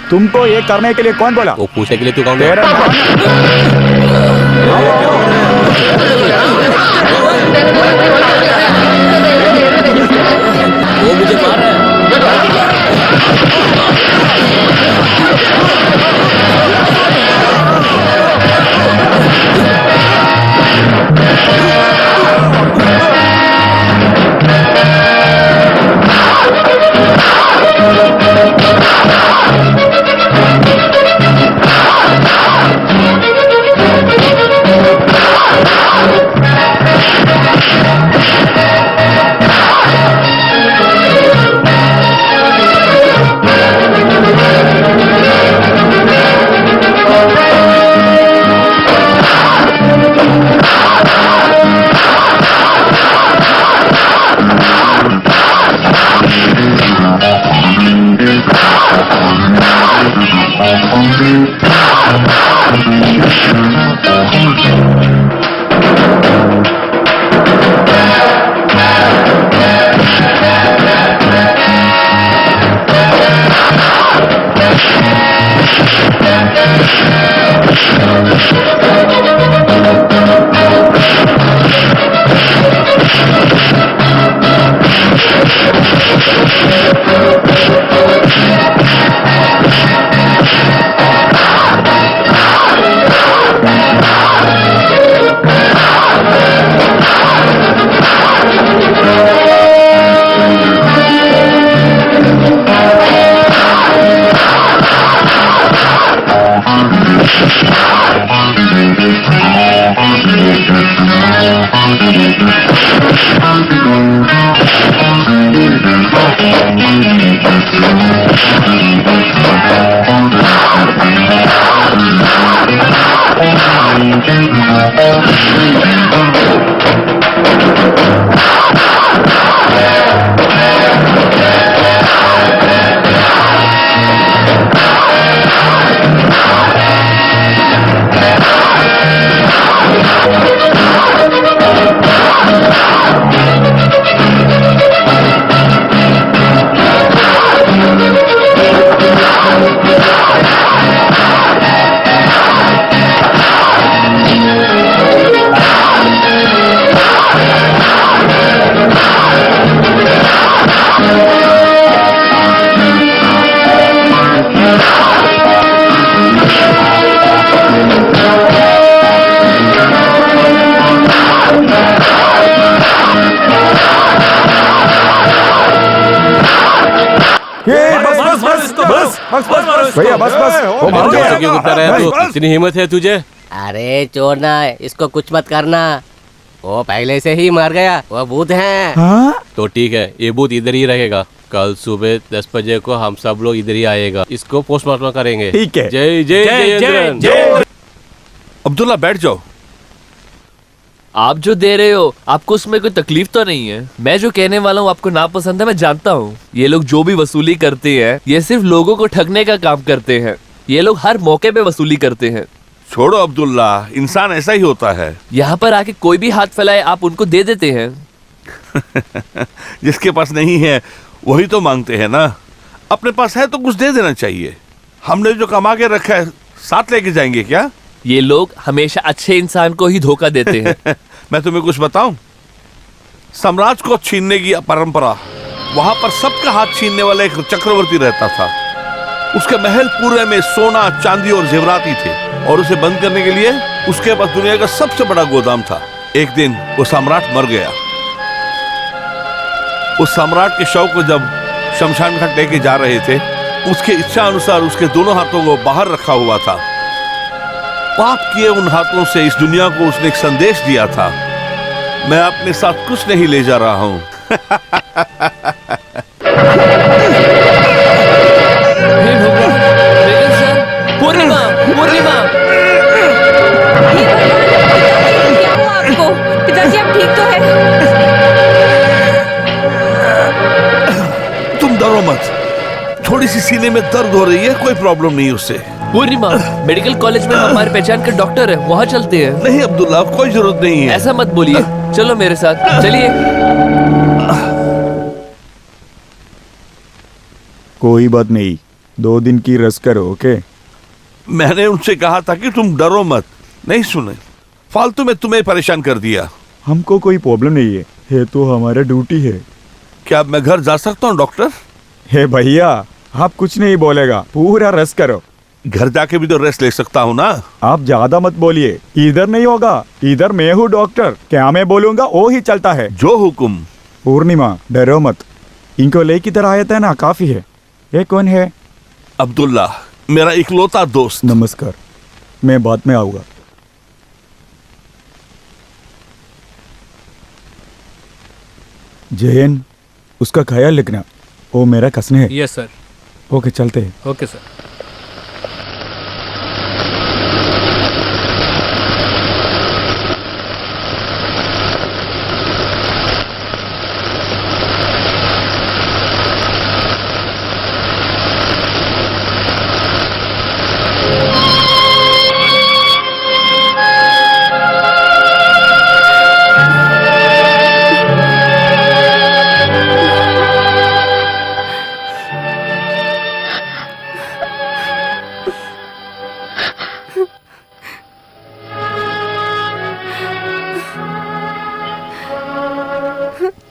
तुमको ये करने के लिए कौन बोला? वो पूछने के लिए तू कौन है? तेरा वो मुझे मार रहा है। बस भैया बस वो मार मेरे गया। दोस्तों के ऊपर है तू, इतनी हिम्मत है तुझे? अरे छोड़ना, इसको कुछ मत करना। वो पहले से ही मर गया, वो भूत है। हाँ? तो ठीक है, ये भूत इधर ही रहेगा। कल सुबह 10 बजे को हम सब लोग इधर ही आएगा, इसको पोस्टमार्टम करेंगे। ठीक है। जय जय जय जय जय। अब्दुल्ला बैठ जाओ। आप जो दे रहे हो, आपको उसमें कोई तकलीफ तो नहीं है? मैं जो कहने वाला हूँ आपको नापसंद है, मैं जानता हूँ। ये लोग जो भी वसूली करते हैं, ये सिर्फ लोगों को ठगने का काम करते हैं। ये लोग हर मौके पे वसूली करते हैं। छोड़ो अब्दुल्ला, इंसान ऐसा ही होता है। यहाँ पर आके कोई भी हाथ फैलाए, आप उनको दे देते हैं। जिसके पास नहीं है वही तो मांगते हैं ना। अपने पास है तो कुछ दे देना चाहिए। हमने जो कमा के रखा है साथ लेके जाएंगे क्या? ये लोग हमेशा अच्छे इंसान को ही धोखा देते हैं। मैं तुम्हें कुछ बताऊं? साम्राज्य को छीनने की परंपरा, वहां पर सबका हाथ छीनने वाला एक चक्रवर्ती रहता था। उसके महल पूरे में सोना, चांदी और जेवराती थे, और उसे बंद करने के लिए उसके पास दुनिया का सबसे बड़ा गोदाम था। एक दिन वो सम्राट मर गया। उस सम्राट के शव को जब शमशान घाट लेके जा रहे थे, उसके इच्छा अनुसार उसके दोनों हाथों को बाहर रखा हुआ था। पाप किए उन हाथों से इस दुनिया को उसने एक संदेश दिया था, मैं अपने साथ कुछ नहीं ले जा रहा हूं। पूर्णिमा, पूर्णिमा। क्या हुआ आपको? पिताजी आप ठीक तो है? तुम डरो मत, थोड़ी सी सीने में दर्द हो रही है, कोई प्रॉब्लम नहीं उससे। पूर्णिमा, मेडिकल कॉलेज में हमारे पहचान के डॉक्टर है, वहाँ चलते हैं। नहीं अब्दुल्ला, कोई जरूरत नहीं है। ऐसा मत बोलिए, चलो मेरे साथ, चलिए। कोई बात नहीं, 2 दिन की रेस्ट करो। ओके? मैंने उनसे कहा था कि तुम डरो मत, नहीं सुने। फालतू में तुम्हें परेशान कर दिया। हमको कोई प्रॉब्लम नहीं है, ये तो हमारा ड्यूटी है। क्या अब मैं घर जा सकता हूँ डॉक्टर? हे भैया, आप कुछ नहीं बोलेगा, पूरा रेस्ट करो। घर जाके भी तो रेस्ट ले सकता हूँ ना। आप ज्यादा मत बोलिए, इधर नहीं होगा, इधर मैं हूँ डॉक्टर। क्या मैं बोलूंगा वो ही चलता है। जो हुक्म। पूर्णिमा डरो मत, इनको ले किधर आया था ना, काफी है। ये कौन है? अब्दुल्ला, मेरा इकलौता दोस्त। नमस्कार, मैं बाद में आऊंगा। जयन, उसका ख्याल रखना, वो मेरा कसन है। Yes sir. ओके, चलते हैं। Okay sir.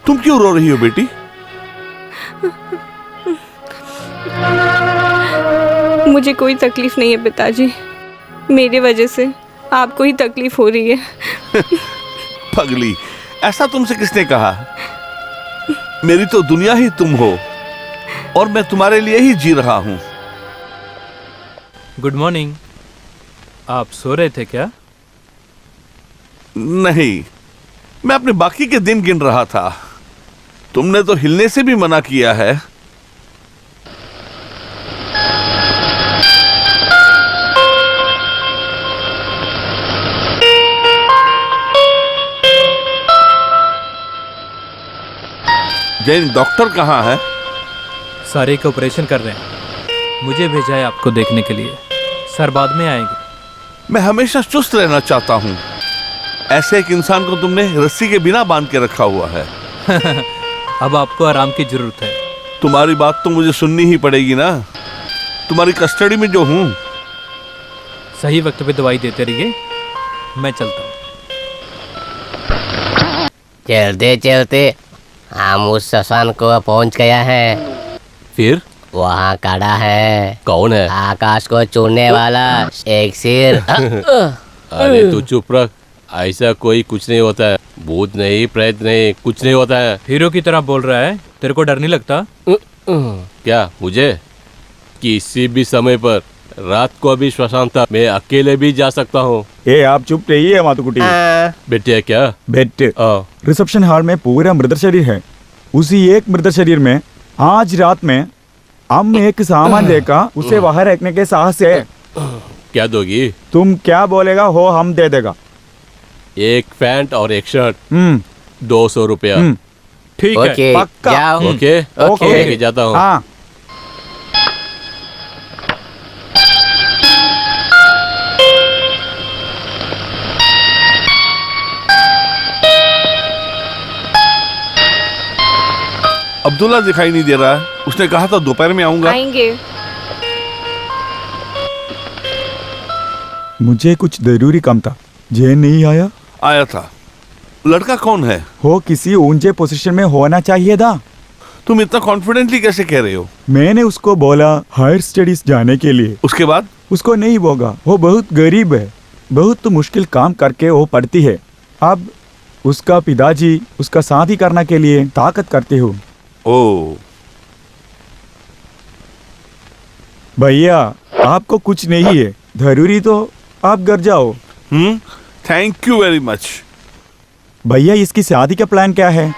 तुम क्यों रो रही हो बेटी? मुझे कोई तकलीफ नहीं है पिताजी, मेरी वजह से आपको ही तकलीफ हो रही है। पगली, ऐसा तुमसे किसने कहा? मेरी तो दुनिया ही तुम हो, और मैं तुम्हारे लिए ही जी रहा हूं। Good morning. आप सो रहे थे क्या? नहीं, मैं अपने बाकी के दिन गिन रहा था। तुमने तो हिलने से भी मना किया है। जैन, डॉक्टर कहाँ है? सारे का ऑपरेशन कर रहे हैं, मुझे भेजा है आपको देखने के लिए। सर बाद में आएंगे। मैं हमेशा चुस्त रहना चाहता हूँ। ऐसे एक इंसान को तुमने रस्सी के बिना बांध के रखा हुआ है। अब आपको आराम की जरूरत है। तुम्हारी बात तो मुझे सुननी ही पड़ेगी ना, तुम्हारी कस्टडी में जो हूँ। सही वक्त पे दवाई देते रहिए, मैं चलता हूँ। चलते चलते हम उस शमशान को पहुंच गया है। फिर वहाँ खड़ा है, कौन है? आकाश को चूरने वाला एक शेर। अरे तू चुप रख, ऐसा कोई कुछ नहीं होता है। भूत नहीं, प्रेत नहीं, कुछ नहीं होता है। हीरो की तरह बोल रहा है, तेरे को डर नहीं लगता? क्या मुझे? किसी भी समय पर, रात को भी श्मशान था, मैं अकेले भी जा सकता हूँ। ए आप चुप रहिए मातुकुटी। बेटे क्या? बेट हाँ। रिसेप्शन हॉल में पूरा मृत शरीर है। उसी एक मृत शरीर में आज रात में हम एक सामान देखा, उसे वहां रखने के साहस है। क्या दोगी? तुम क्या बोलेगा हो हम दे देगा। एक पैंट और एक शर्ट, 200 रुपया। ठीक ओके, है। पक्का। जाओ। Okay okay. ओके, जाता हूँ। हाँ अब्दुल्ला दिखाई नहीं दे रहा है। उसने कहा था दोपहर में आऊंगा। आएंगे। मुझे कुछ जरूरी काम था, जैन नहीं आया। आया था। लड़का कौन है? हो किसी ऊंचे पोजीशन में होना चाहिए था। तुम इतना कॉन्फिडेंटली कैसे कह रहे हो? मैंने उसको बोला हायर स्टडीज जाने के लिए। उसके बाद? उसको नहीं बोगा, वो बहुत गरीब है, बहुत मुश्किल काम करके वो पढ़ती है। अब उसका पिताजी उसका शादी करने के लिए ताकत करते हो। ओ भैया आपको कुछ नहीं है, जरूरी तो आप घर जाओ। Thank you very much. भैया इसकी शादी का प्लान क्या है?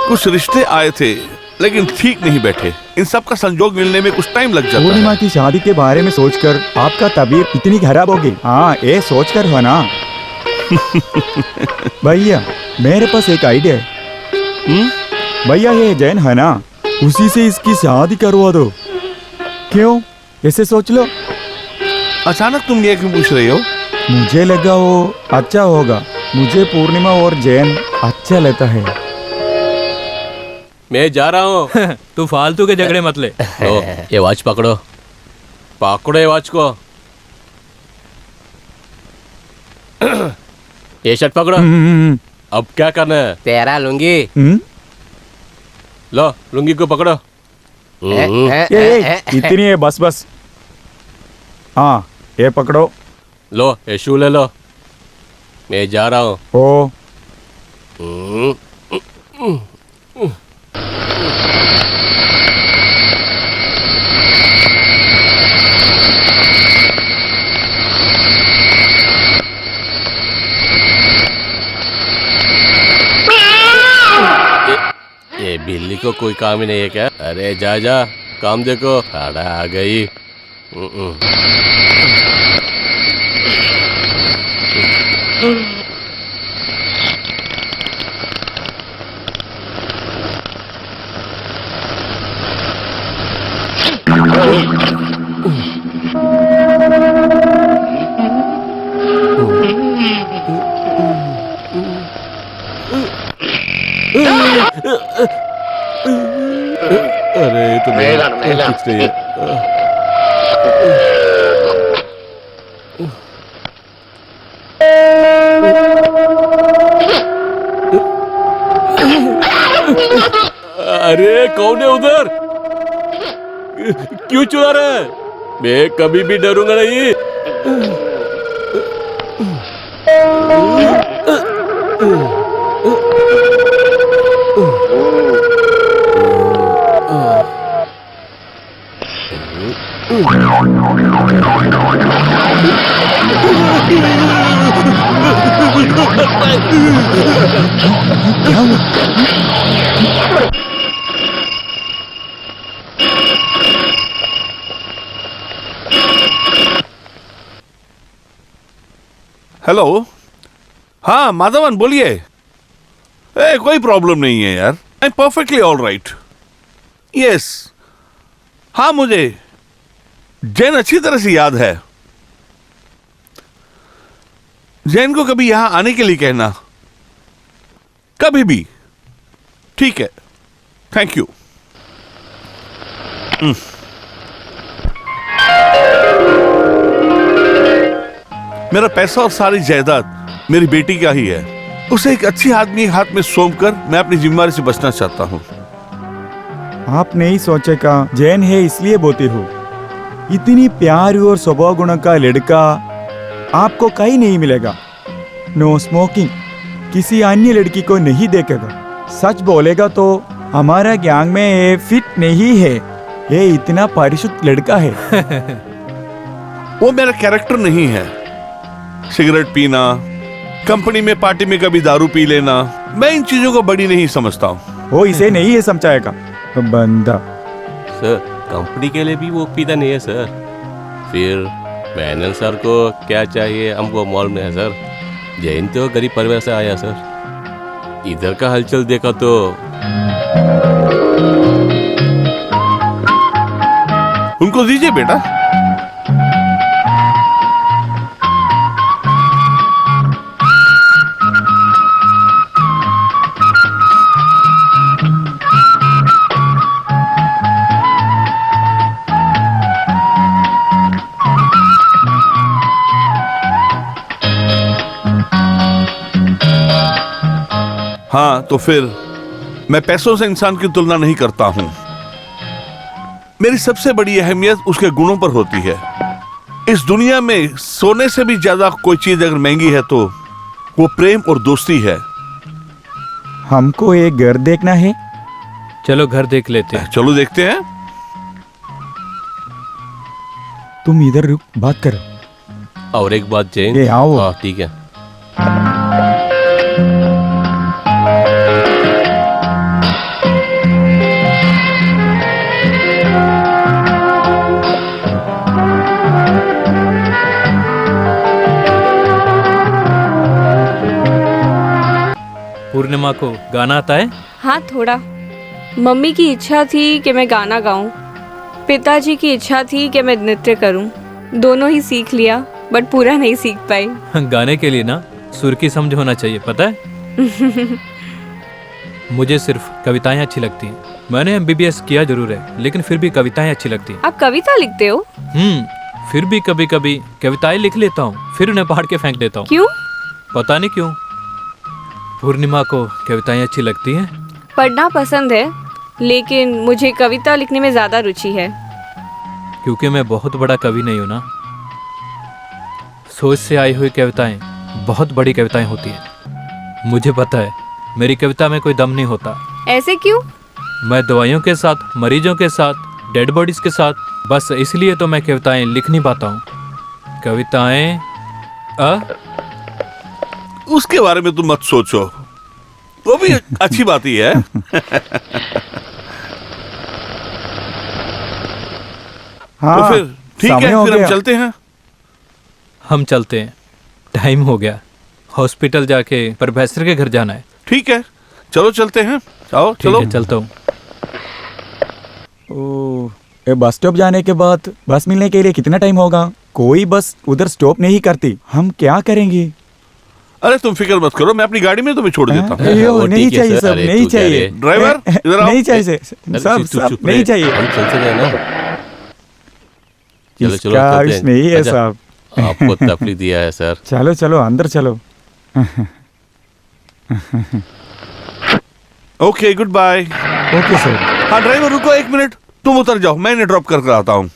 कुछ रिश्ते आए थे लेकिन ठीक नहीं बैठे। इन सब का संजोग मिलने में कुछ टाइम लग जाता पूर्णिमा है। की शादी के बारे में सोचकर आपका तबीयत इतनी खराब होगी। हाँ ये सोचकर हो ना। भैया मेरे पास एक आइडिया है। भैया ये जैन है ना, उसी से इसकी शादी करवा दो। क्यों ऐसे सोच लो। अचानक तुम ये क्यों पूछ रहे हो? मुझे लगा वो अच्छा होगा। मुझे पूर्णिमा और जैन अच्छा लगता है। मैं जा रहा हूँ। तू फालतू के झगड़े मत ले। लो, ये वॉच पकड़ो, पकड़ो ये वॉच को। ये शर्ट पकड़ो। अब क्या करना है? तेरा लुंगी। लो लुंगी को पकड़ो। इतनी है बस बस। हाँ ये पकड़ो। लो ये शू ले लो। मैं जा रहा हूँ। ओ ये बिल्ली को कोई काम ही नहीं है क्या? अरे जा जा, काम देखो। खाड़ा आ गई। अरे तो कुछ नहीं है। अरे कौन है उधर? क्यों चुरा रहा है? मैं कभी भी डरूंगा नहीं। हेलो। हाँ माधवन बोलिए। कोई प्रॉब्लम नहीं है यार, I am perfectly all right. Yes, हाँ मुझे जैन अच्छी तरह से याद है। जैन को कभी यहां आने के लिए कहना, कभी भी। ठीक है, थैंक यू। मेरा पैसा और सारी जायदाद मेरी बेटी का ही है। उसे एक अच्छी आदमी के हाथ में सौंपकर मैं अपनी जिम्मेदारी से बचना चाहता हूँ। आप नहीं सोचेगा जैन है इसलिए बोलते हो। इतनी प्यारी और स्वभाव गुण का लड़का आपको कहीं नहीं मिलेगा। नो स्मोकिंग, किसी अन्य लड़की को नहीं देखेगा। सच बोलेगा तो हमारा गैंग में ये फिट नहीं है। ये इतना परिशुद्ध लड़का है। वो मेरा कैरेक्टर नहीं है। सिगरेट पीना, कंपनी में पार्टी में कभी दारू पी लेना, मैं इन चीजों को बड़ी नहीं समझता हूँ। वो इसे नहीं है समझाएगा बंदा। सर कंपनी के लिए भी वो पीता नहीं है सर। फिर मैनन सर को क्या चाहिए हमको मालूम नहीं है सर। जैन तो गरीब परिवार से आया सर। इधर का हलचल देखा तो उनको दीजिए बेटा। हाँ, तो फिर मैं पैसों से इंसान की तुलना नहीं करता हूं। मेरी सबसे बड़ी अहमियत उसके गुणों पर होती है। इस दुनिया में सोने से भी ज्यादा कोई चीज अगर महंगी है तो वो प्रेम और दोस्ती है। हमको एक घर देखना है। चलो घर देख लेते हैं। चलो देखते हैं। तुम इधर रुक, बात करो। और एक बात जैन। ये आओ। हाँ ठीक है। पूर्णिमा को गाना आता है? हाँ थोड़ा। मम्मी की इच्छा थी कि मैं गाना गाऊं, पिताजी की इच्छा थी कि मैं नृत्य करूं। दोनों ही सीख लिया बट पूरा नहीं सीख पाई। गाने के लिए ना सुर की समझ होना चाहिए, पता है। मुझे सिर्फ कविताएं अच्छी लगती हैं। मैंने MBBS किया जरूर है, लेकिन फिर भी कविताएं अच्छी लगती हैं। आप कविता लिखते हो? फिर भी कभी कभी कविताएं लिख लेता हूँ, फिर उन्हें पढ़ के फेंक देता हूँ। क्यों? पता नहीं क्यों। पूर्णिमा को कविताएं अच्छी लगती हैं। पढ़ना पसंद है, लेकिन मुझे कविता लिखने में ज्यादा रुचि है। क्योंकि मैं बहुत बड़ा कवि नहीं हूँ ना। सोच से आई हुई कविताएं बहुत बड़ी कविताएं होती हैं। मुझे पता है मेरी कविता में कोई दम नहीं होता। ऐसे क्यों? मैं दवाइयों के साथ, मरीजों के साथ, डेड बॉडीज के साथ, बस इसलिए तो मैं कविताएं लिख नहीं पाता हूँ। कविताएं उसके बारे में तुम मत सोचो, वो भी अच्छी बात ही है। हाँ, तो फिर ठीक है, फिर हम चलते हैं। हम चलते हैं, टाइम हो गया। हॉस्पिटल जाके प्रोफेसर के घर जाना है। ठीक है, चलो चलते हैं। आओ ठीक चलो। है, चलता हूँ। ये बस स्टॉप जाने के बाद बस मिलने के लिए कितना टाइम होगा? कोई बस उधर स्टॉप नहीं करती, हम क्या करेंगे? अरे तुम फिक्र मत करो, मैं अपनी गाड़ी में तुम्हें छोड़ देता हूँ। नहीं चाहिए सब, नहीं चाहिए। ड्राइवर इधर आओ। नहीं चाहिए सब नहीं चाहिए। इसका विष नहीं है साहब। आपको तकलीफ दिया है सर। चलो चलो अंदर चलो। Okay, good bye. Okay sir. हाँ ड्राइवर रुको एक मिनट, तुम उतर जाओ, मैं इन्हें ड्रॉप करके आता हूँ।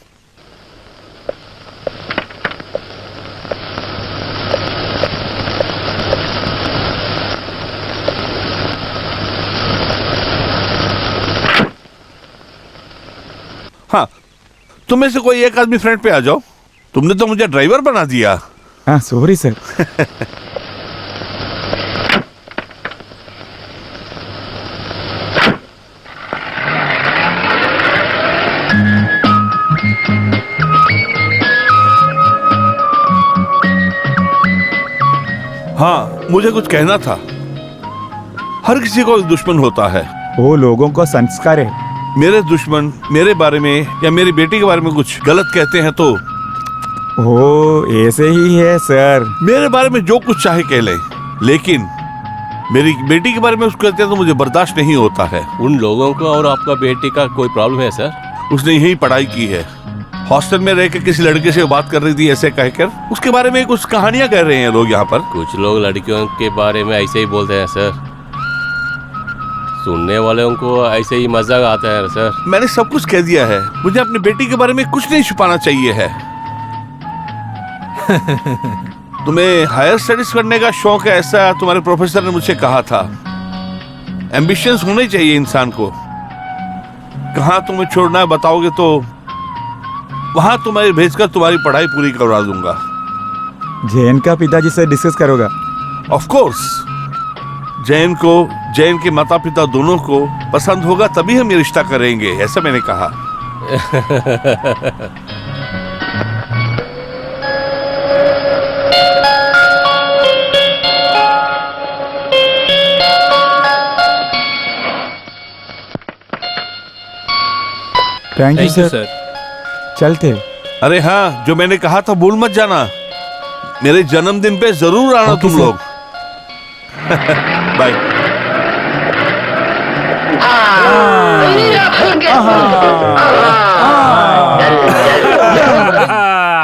हाँ, तुम में से कोई एक आदमी फ्रंट पे आ जाओ। तुमने तो मुझे ड्राइवर बना दिया। हाँ सॉरी सर। हाँ, मुझे कुछ कहना था। हर किसी को एक दुश्मन होता है। वो लोगों को संस्कार है। मेरे दुश्मन मेरे बारे में या मेरी बेटी के बारे में कुछ गलत कहते हैं तो वो ऐसे ही है सर। मेरे बारे में जो कुछ चाहे कह ले, लेकिन मेरी बेटी के बारे में उसको कहते हैं तो मुझे बर्दाश्त नहीं होता है। उन लोगों को और आपका बेटी का कोई प्रॉब्लम है सर? उसने यही पढ़ाई की है, हॉस्टल में रह के किसी लड़के से बात कर रही थी ऐसे कहकर। उसके बारे में कुछ कहानियां कह रहे हैं लोग यहाँ पर। कुछ लोग लड़कियों के बारे में ऐसे ही बोलते हैं सर। सुनने वालों को ऐसे ही मजाक आता है सर। मैंने सब कुछ कह दिया है, मुझे अपनी बेटी के बारे में कुछ नहीं छुपाना चाहिए है। तुम्हें हायर स्टडीज करने का शौक है, ऐसा तुम्हारे प्रोफेसर ने मुझसे कहा था। एम्बिशंस होने चाहिए इंसान को। कहाँ तुम्हें छोड़ना है बताओगे तो वहां तुम्हें भेजकर तुम्हारी पढ़ाई पूरी करवा दूंगा। जैन का पिताजी से डिस्कस करोगा? ऑफ कोर्स, जैन के माता पिता दोनों को पसंद होगा तभी हम ये रिश्ता करेंगे, ऐसा मैंने कहा। Thank you thank you sir. Sir. चलते। अरे हाँ, जो मैंने कहा था भूल मत जाना, मेरे जन्मदिन पे जरूर आना तुम लोग। बाय।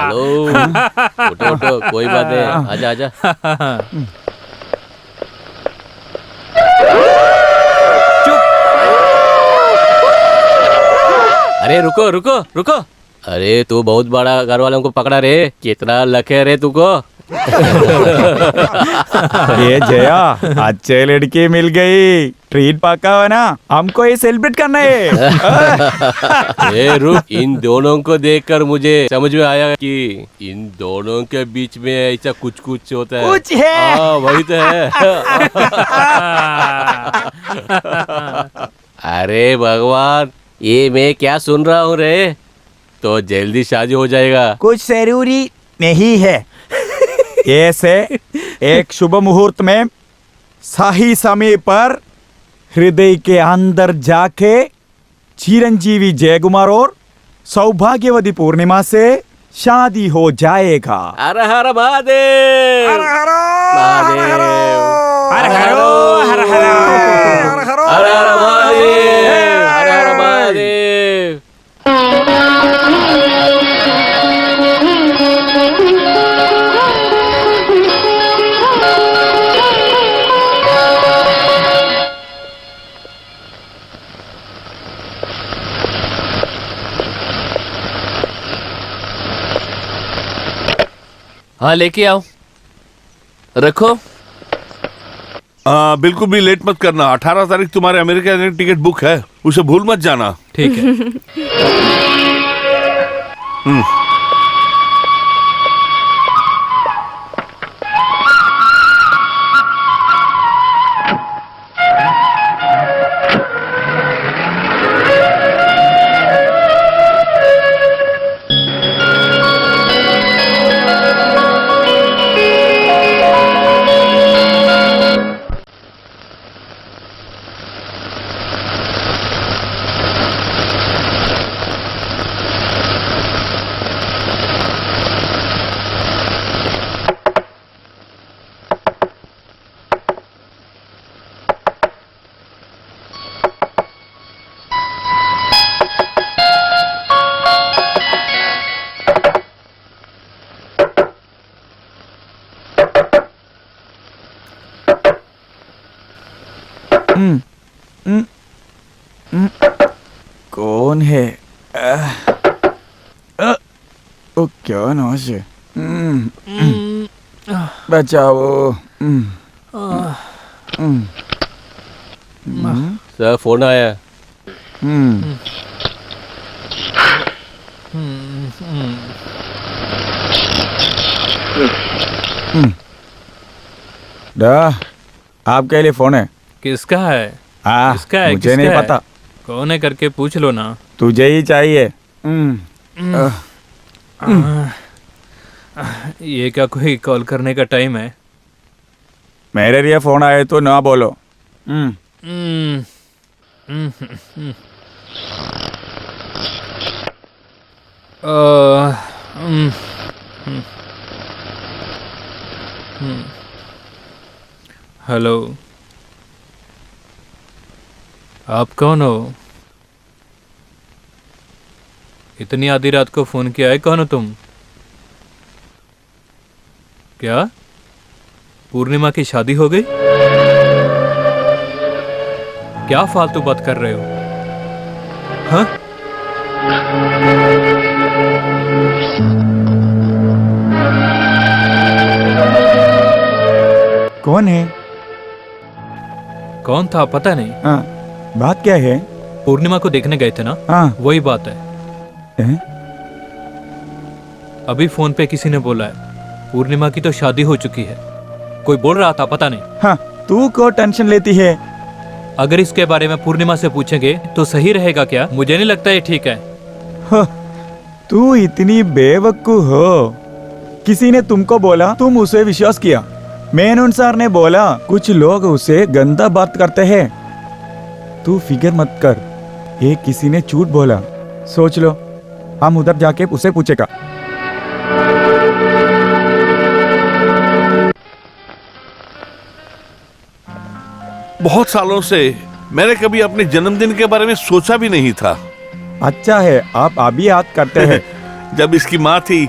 हेलो, उठो उठो, कोई बात नहीं, आजा आजा। अरे रुको रुको रुको, अरे तू बहुत बड़ा घर वालों को पकड़ा रे, कितना लखे रे तुको। ये जया, अच्छे लड़की मिल गई, ट्रीट पक्का है ना, हमको ये सेलिब्रेट करना है। ए रुक, इन दोनों को देखकर मुझे समझ में आया कि इन दोनों के बीच में ऐसा कुछ कुछ होता है। कुछ है। वही तो है। अरे भगवान, ये मैं क्या सुन रहा हूँ रे, तो जल्दी शादी हो जाएगा। कुछ जरूरी नहीं है, ऐसे एक शुभ मुहूर्त में सही समय पर हृदय के अंदर जाके चिरंजीवी जयकुमार और सौभाग्यवती पूर्णिमा से शादी हो जाएगा। हर हर महादेव, हर हर महादेव, हर हर हर हर हर हर महादेव, हर हर महादेव। हाँ लेके आओ, रखो। बिल्कुल भी लेट मत करना, 18 तारीख तुम्हारे अमेरिका की टिकट बुक है, उसे भूल मत जाना। ठीक है। कौन है? ओ क्या नाश है? बचाओ। सर फोन आया। आपके लिए फोन है। किसका है? किसका है? मुझे नहीं किसका है? पता। कौन है करके पूछ लो ना। तुझे ही चाहिए। ये क्या कोई कॉल करने का टाइम है? मेरे लिए फोन आए तो ना बोलो। हेलो, आप कौन हो? इतनी आधी रात को फोन किया है, कौन हो तुम? क्या पूर्णिमा की शादी हो गई? क्या फालतू बात कर रहे हो? हाँ? कौन है? कौन था पता नहीं। हाँ, बात क्या है? पूर्णिमा को देखने गए थे ना? हाँ। वही बात है। अभी फोन पे किसी ने बोला है पूर्णिमा की तो शादी हो चुकी है। कोई बोल रहा था, पता नहीं। हाँ, तू को टेंशन लेती है? अगर इसके बारे में पूर्णिमा से पूछेंगे तो सही रहेगा क्या? मुझे नहीं लगता ये ठीक है। हाँ, तू इतनी बेवकूफ हो। किसी ने तुमको बोला, तुम उसे विश्वास किया। मेनन सर ने बोला कुछ लोग उसे गंदा बात करते हैं। तू फिक्र मत कर, ये किसी ने झूठ बोला। सोच लो, हम उधर जाके उसे पूछेगा। बहुत सालों से मैंने कभी अपने जन्मदिन के बारे में सोचा भी नहीं था। अच्छा है, आप अभी याद करते हैं। जब इसकी माँ थी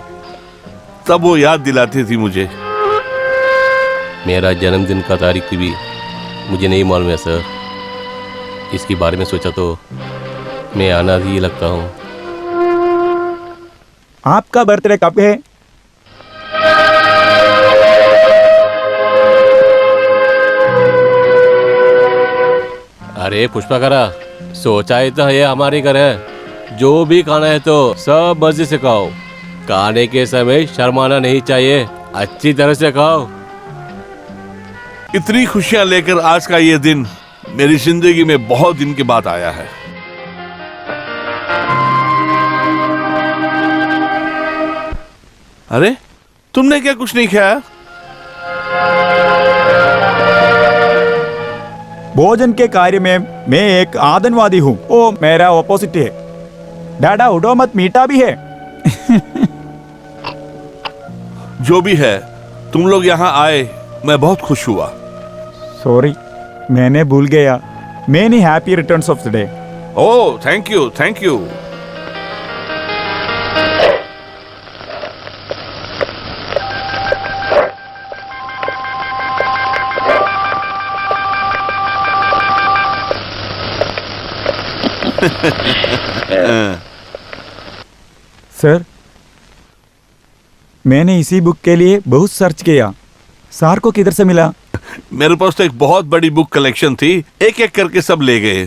तब वो याद दिलाती थी मुझे। मेरा जन्मदिन का तारीख भी मुझे नहीं मालूम है सर। इसके बारे में सोचा तो मैं आना ही लगता हूँ। आपका बर्थडे कब है? अरे पुष्पाकरा, सोचा ही तो ये हमारे घर है। जो भी खाना है तो सब मजे से खाओ। खाने के समय शर्माना नहीं चाहिए, अच्छी तरह से खाओ। इतनी खुशियां लेकर आज का ये दिन मेरी जिंदगी में बहुत दिन के बाद आया है। अरे तुमने क्या कुछ नहीं खाया? भोजन के कार्य में मैं एक आतंकवादी हूँ। वो मेरा ऑपोजिट है। डाडा उड़ो मत, मीठा भी है। जो भी है, तुम लोग यहाँ आए, मैं बहुत खुश हुआ। सॉरी, मैंने भूल गया। Many happy returns of the day. Oh, thank you, thank you. Sir, मैंने इसी बुक के लिए बहुत सर्च किया। सर को किधर से मिला? मेरे पास तो एक बहुत बड़ी बुक कलेक्शन थी, एक एक करके सब ले गए।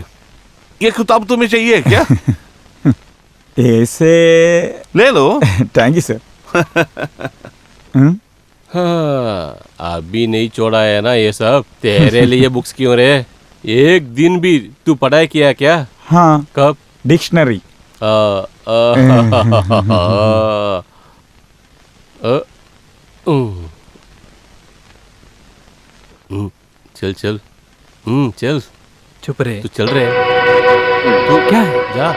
ये किताब तुम्हें चाहिए क्या? ऐसे ले लो। Thank you sir. हाँ, अभी नहीं छोड़ा है ना ये सब। तेरे लिए बुक्स क्यों रे? एक दिन भी तू पढ़ाई किया क्या? हाँ। कब? डिक्शनरी। चल चल, चल। चुप रहे। तू चल रहे। तू क्या है? जा।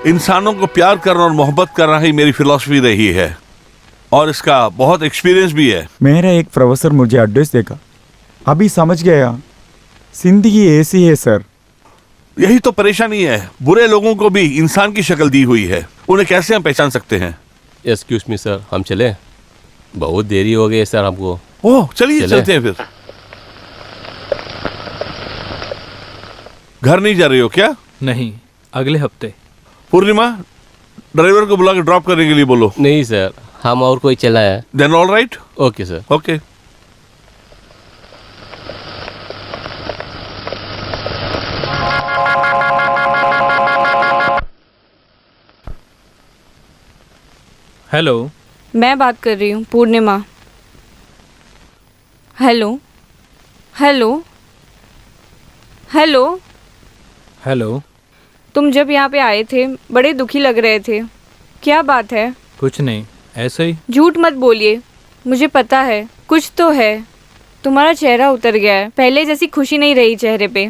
इंसानों को प्यार करना और मोहब्बत करना ही मेरी फिलॉसफी रही है, और इसका बहुत एक्सपीरियंस भी है। मेरा एक प्रोफेसर मुझे एड्रेस देगा, अभी समझ गया। जिंदगी ऐसी है सर। यही तो परेशानी है, बुरे लोगों को भी इंसान की शक्ल दी हुई है, उन्हें कैसे हम पहचान सकते हैं? एक्सक्यूज मी सर, हम चले? बहुत देरी हो गई है सर हमको। ओह चलिए, चलते हैं फिर। घर नहीं जा रही हो क्या? नहीं, अगले हफ्ते। पूर्णिमा, ड्राइवर को बुला के ड्रॉप करने के लिए बोलो। नहीं सर, हम और कोई चला है। Then all right. Okay sir. Okay. Hello, मैं बात कर रही हूँ, Purnima. Hello hello hello hello. तुम जब यहाँ पे आए थे बड़े दुखी लग रहे थे, क्या बात है? कुछ नहीं, ऐसे ही। झूठ मत बोलिए, मुझे पता है कुछ तो है। तुम्हारा चेहरा उतर गया है, पहले जैसी खुशी नहीं रही चेहरे पे।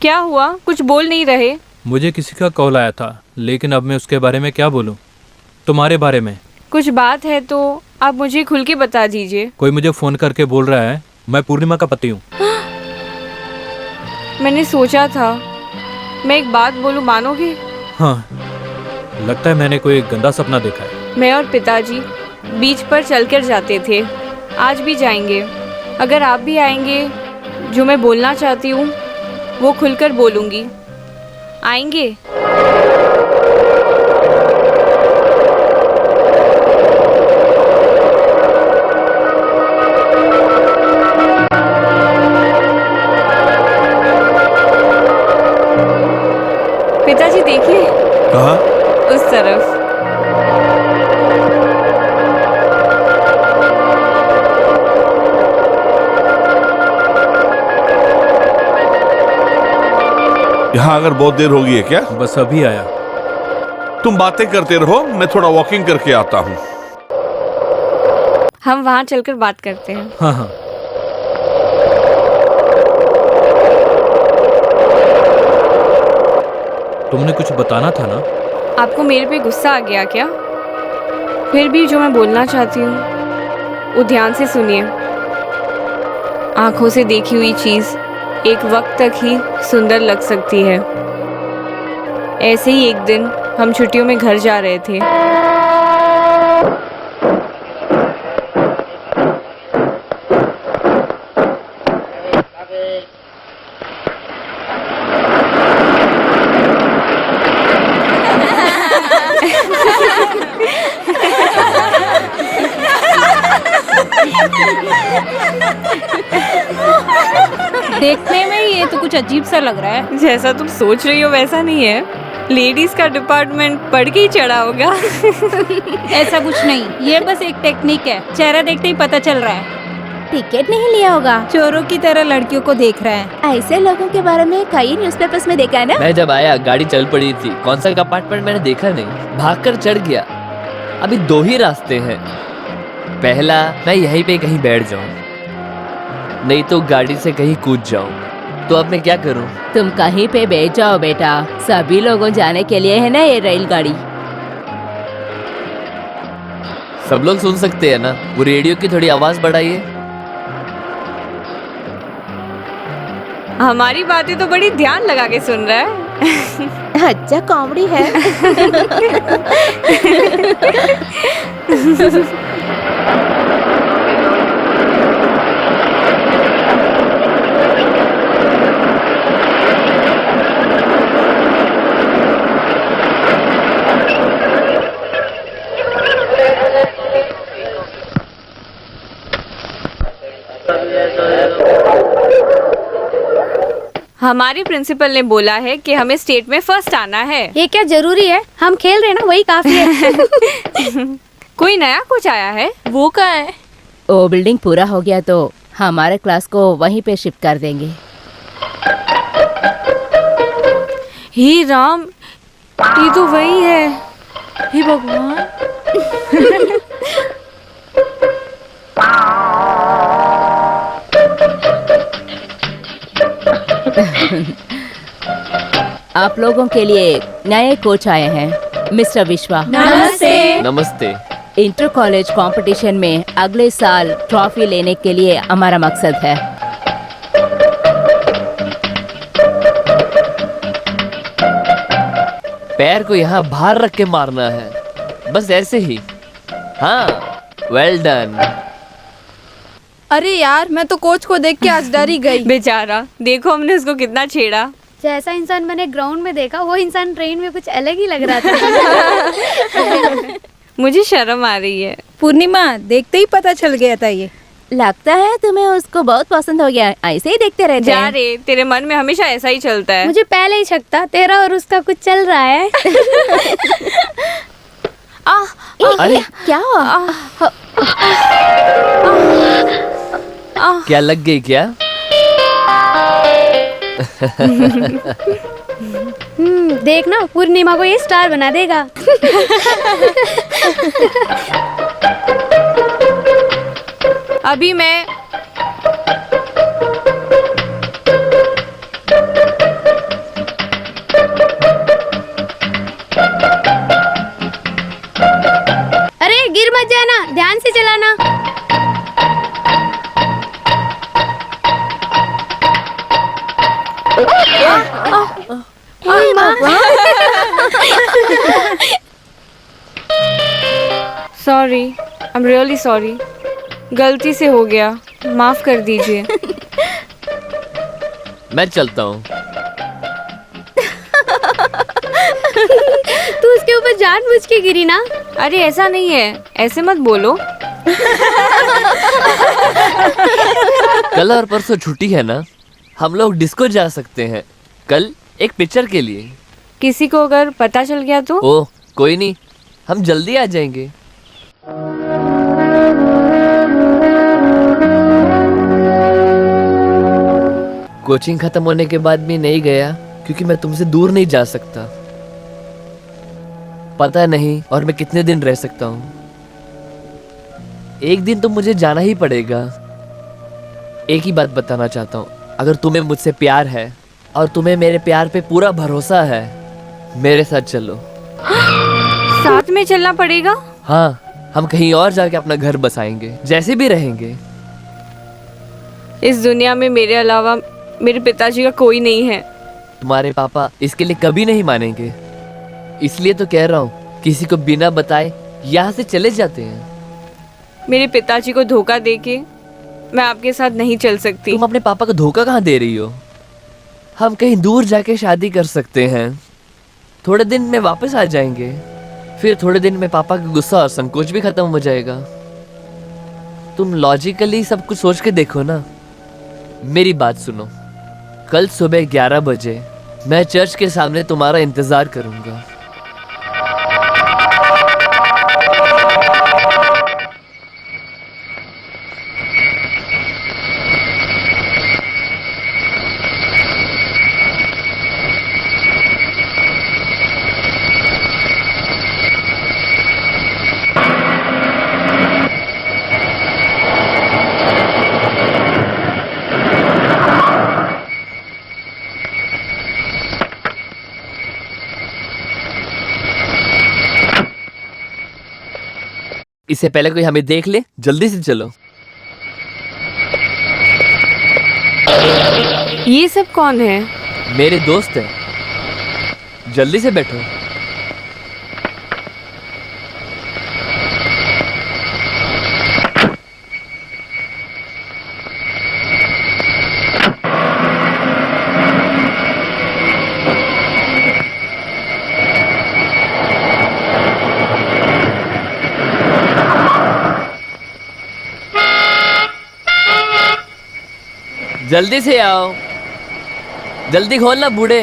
क्या हुआ, कुछ बोल नहीं रहे? मुझे किसी का कॉल आया था, लेकिन अब मैं उसके बारे में क्या बोलूँ? तुम्हारे बारे में कुछ बात है तो आप मुझे खुल के बता दीजिए। कोई मुझे फ़ोन करके बोल रहा है मैं पूर्णिमा का पति हूँ। मैंने सोचा था मैं एक बात बोलूं, मानोगे? हाँ, लगता है मैंने कोई गंदा सपना देखा है। मैं और पिताजी बीच पर चलकर जाते थे, आज भी जाएंगे। अगर आप भी आएंगे, जो मैं बोलना चाहती हूँ वो खुलकर बोलूँगी। आएंगे? पिताजी देखिए, कहाँ? उस तरफ। यहाँ अगर बहुत देर हो गई है क्या? बस अभी आया। तुम बातें करते रहो, मैं थोड़ा वॉकिंग करके आता हूँ। हम वहाँ चलकर बात करते हैं। हाँ हाँ। तुमने कुछ बताना था ना? आपको मेरे पे गुस्सा आ गया क्या? फिर भी जो मैं बोलना चाहती हूँ वो ध्यान से सुनिए। आंखों से देखी हुई चीज एक वक्त तक ही सुंदर लग सकती है। ऐसे ही एक दिन हम छुट्टियों में घर जा रहे थे। देखने में ये तो कुछ अजीब सा लग रहा है। जैसा तुम सोच रही हो वैसा नहीं है। लेडीज का डिपार्टमेंट पढ़ के ही चढ़ा होगा। ऐसा कुछ नहीं, ये बस एक टेक्निक है। चेहरा देखते ही पता चल रहा है। टिकट नहीं लिया होगा, चोरों की तरह लड़कियों को देख रहा है। ऐसे लोगों के बारे में कई न्यूज़पेपर्स में देखा है ना। मैं जब आया गाड़ी चल पड़ी थी, कौन सा कंपार्टमेंट मैंने देखा नहीं, भागकर चढ़ गया। अभी 2 ही रास्ते हैं। पहला, मैं यहीं पे कहीं बैठ जाऊं, नहीं तो गाड़ी से कहीं कूद जाऊं। तो अब मैं क्या करूं? तुम कहीं पे बैठ जाओ बेटा, सभी लोगों जाने के लिए है ना ये रेलगाड़ी। सब लोग सुन सकते हैं ना? वो रेडियो की थोड़ी आवाज बढ़ाइए। हमारी बातें तो बड़ी ध्यान लगा के सुन रहा है। अच्छा कॉमेडी है। हमारी प्रिंसिपल ने बोला है कि हमें स्टेट में फर्स्ट आना है। ये क्या जरूरी है? हम खेल रहे हैं ना, वही काफी है। कोई नया कुछ आया है? वो कहाँ है? वो बिल्डिंग पूरा हो गया तो हमारे क्लास को वहीं पे शिफ्ट कर देंगे। हे राम, ये तो वही है। हे भगवान। आप लोगों के लिए नए कोच आए हैं, मिस्टर विश्वा। नमस्ते। नमस्ते। इंटर कॉलेज कंपटीशन में अगले साल ट्रॉफी लेने के लिए हमारा मकसद है। पैर को यहाँ बाहर रख के मारना है, बस ऐसे ही। हाँ, वेल डन। अरे यार, मैं तो कोच को देख के आज डर ही गई। बेचारा, देखो हमने उसको कितना छेड़ा। जैसा इंसान मैंने ग्राउंड में देखा, वो इंसान ट्रेन में कुछ अलग ही लग रहा था। मुझे शर्म आ रही है। पूर्णिमा, देखते ही पता चल गया था ये। लगता है तुम्हें उसको बहुत पसंद हो गया, ऐसे ही देखते रहते जा हैं। रे, तेरे मन में हमेशा ऐसा ही चलता है। मुझे पहले ही शक था, तेरा और उसका कुछ चल रहा है। अरे क्या हुआ? क्या लग गई क्या? देखना, पूर्णिमा को ये स्टार बना देगा। अभी मैं अरे गिर मत जाना, ध्यान से चलाना। Sorry, I am really sorry. गलती से हो गया, माफ कर दीजिए। मैं चलता हूँ। तू उसके ऊपर जानबूझ के गिरी ना। अरे ऐसा नहीं है, ऐसे मत बोलो। कल और परसों छुट्टी है ना, हम लोग डिस्को जा सकते हैं। कल एक पिक्चर के लिए। किसी को अगर पता चल गया तो? ओह कोई नहीं, हम जल्दी आ जाएंगे। कोचिंग खत्म होने के बाद भी नहीं गया क्योंकि मैं तुमसे दूर नहीं जा सकता। पता नहीं और मैं कितने दिन रह सकता हूँ। एक दिन तो मुझे जाना ही पड़ेगा। एक ही बात बताना चाहता हूँ, अगर तुम्हें मुझसे प्यार है और तुम्हें मेरे प्यार पे पूरा भरोसा है, मेरे साथ चलो। साथ में चलना पड़ेगा? हाँ, हम कहीं और जाके अपना घर बसाएंगे, जैसे भी रहेंगे। इस दुनिया में मेरे अलावा मेरे पिताजी का कोई नहीं है। तुम्हारे पापा इसके लिए कभी नहीं मानेंगे, इसलिए तो कह रहा हूँ किसी को बिना बताए यहाँ से चले जाते हैं। मेरे पिताजी को धोखा देके मैं आपके साथ नहीं चल सकती। तुम अपने पापा को धोखा कहाँ दे रही हो? हम कहीं दूर जाके शादी कर सकते हैं, थोड़े दिन में वापस आ जाएंगे, फिर थोड़े दिन में पापा का गुस्सा और संकोच भी खत्म हो जाएगा। तुम लॉजिकली सब कुछ सोच के देखो ना। मेरी बात सुनो, कल सुबह 11 बजे मैं चर्च के सामने तुम्हारा इंतजार करूंगा। इससे पहले कोई हमें देख ले, जल्दी से चलो। ये सब कौन है? मेरे दोस्त हैं, जल्दी से बैठो। जल्दी से आओ, जल्दी खोलना बूढ़े।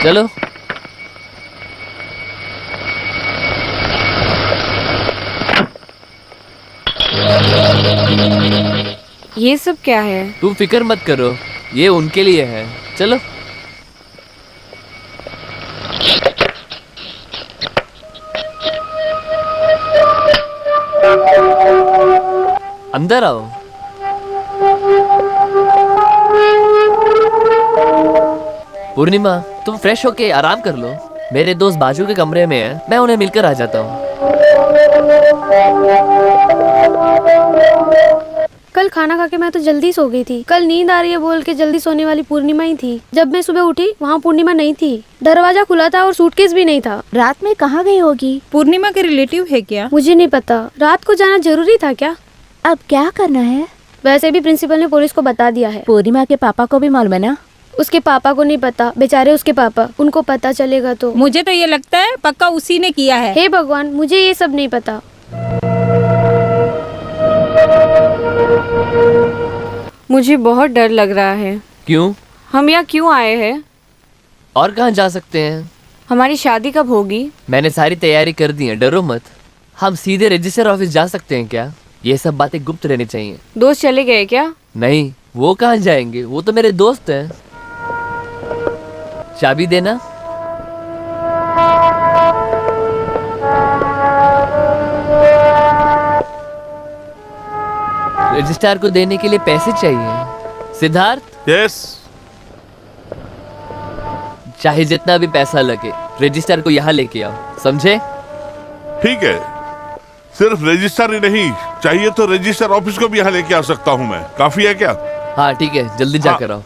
चलो। ये सब क्या है? तुम फिक्र मत करो, ये उनके लिए है। चलो। अंदर आओ। पूर्णिमा, तुम फ्रेश होके आराम कर लो। मेरे दोस्त बाजू के कमरे में हैं, मैं उन्हें मिलकर आ जाता हूँ। कल खाना खा के मैं तो जल्दी सो गई थी। कल नींद आ रही है बोल के जल्दी सोने वाली पूर्णिमा ही थी। जब मैं सुबह उठी वहाँ पूर्णिमा नहीं थी। दरवाजा खुला था और सूटकेस भी नहीं था। रात में कहाँ गई होगी? पूर्णिमा के रिलेटिव है क्या? मुझे नहीं पता। रात को जाना जरूरी था क्या? अब क्या करना है? वैसे भी प्रिंसिपल ने पुलिस को बता दिया है। पूर्णिमा के पापा को भी मालूम है ना? उसके पापा को नहीं पता, बेचारे उसके पापा। उनको पता चलेगा तो। मुझे तो ये लगता है पक्का उसी ने किया है। हे भगवान, मुझे ये सब नहीं पता। मुझे बहुत डर लग रहा है। क्यों? हम यहाँ क्यों आए हैं? और कहाँ जा सकते हैं? हमारी शादी कब होगी? मैंने सारी तैयारी कर दी है, डरो मत। हम सीधे रजिस्टर ऑफिस जा सकते हैं क्या? ये सब बातें गुप्त रहनी चाहिए। दोस्त चले गए क्या? नहीं, वो कहाँ जाएंगे, वो तो मेरे दोस्त हैं। चाबी देना। रजिस्ट्रार को देने के लिए पैसे चाहिए। सिद्धार्थ। यस। चाहे जितना भी पैसा लगे, रजिस्ट्रार को यहाँ लेके आओ, समझे? ठीक है, सिर्फ रजिस्टर ही नहीं, चाहिए तो रजिस्टर ऑफिस को भी यहाँ लेके आ सकता हूँ मैं। काफी है क्या? हाँ ठीक है, जल्दी जाकर आओ।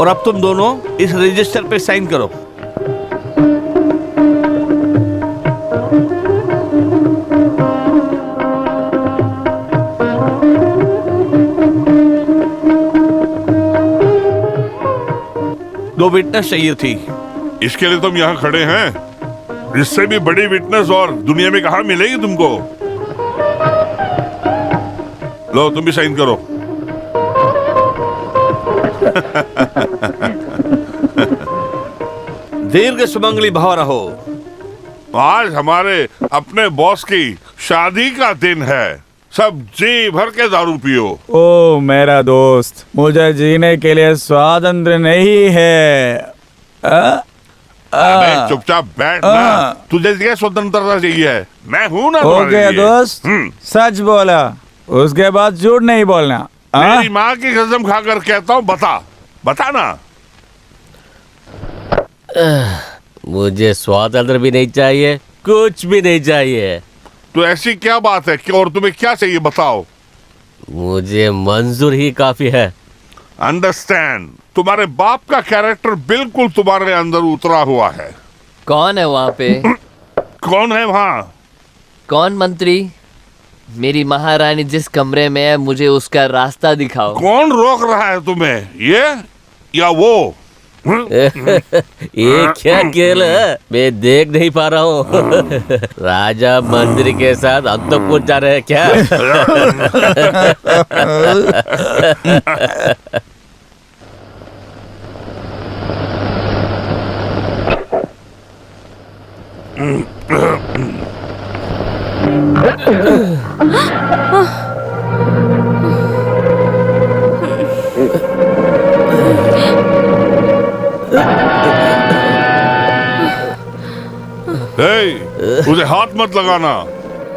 और अब तुम दोनों इस रजिस्टर पे साइन करो। दो विटनेस चाहिए थी। इसके लिए तुम यहाँ खड़े हैं? इससे भी बड़ी विटनेस और दुनिया में कहाँ मिलेगी तुमको? लो तुम भी साइन करो। दीर्घ सुमंगली भव रहो। आज हमारे अपने बॉस की शादी का दिन है। सब जी भर के दारू पियो। ओ मेरा दोस्त, मुझे जीने के लिए स्वातंत्र नहीं है। अबे चुपचाप बैठ ना। तुझे क्या स्वतंत्रता चाहिए? मैं हूं ना हो तुम्हारे गया लिए। दोस्त, सच बोला, उसके बाद झूठ नहीं बोलना। मेरी माँ की कसम खाकर कहता हूँ, बता ना। मुझे स्वातंत्र भी नहीं चाहिए, कुछ भी नहीं चाहिए। तो ऐसी क्या बात है कि और तुम्हें क्या चाहिए बताओ? मुझे मंजूर ही काफी है। अंडरस्टैंड। तुम्हारे बाप का कैरेक्टर बिल्कुल तुम्हारे अंदर उतरा हुआ है। कौन है वहाँ पे? कौन है वहाँ? कौन मंत्री? मेरी महारानी जिस कमरे में है, मुझे उसका रास्ता दिखाओ। कौन रोक रहा है तुम्हें, ये या वो? ये क्या खेल है? मैं देख नहीं पा रहा हूँ। राजा मंत्री के साथ अंतपुर जा रहे हैं क्या? उसे हाथ मत लगाना।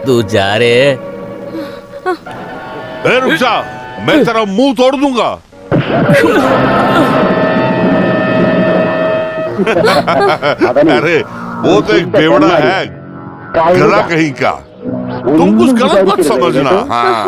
तू जा रहे? रुक जा, मैं तेरा मुंह तोड़ दूंगा। अरे वो तो एक बेवड़ा है, गला कहीं का। तुम कुछ गलत मत समझना। हाँ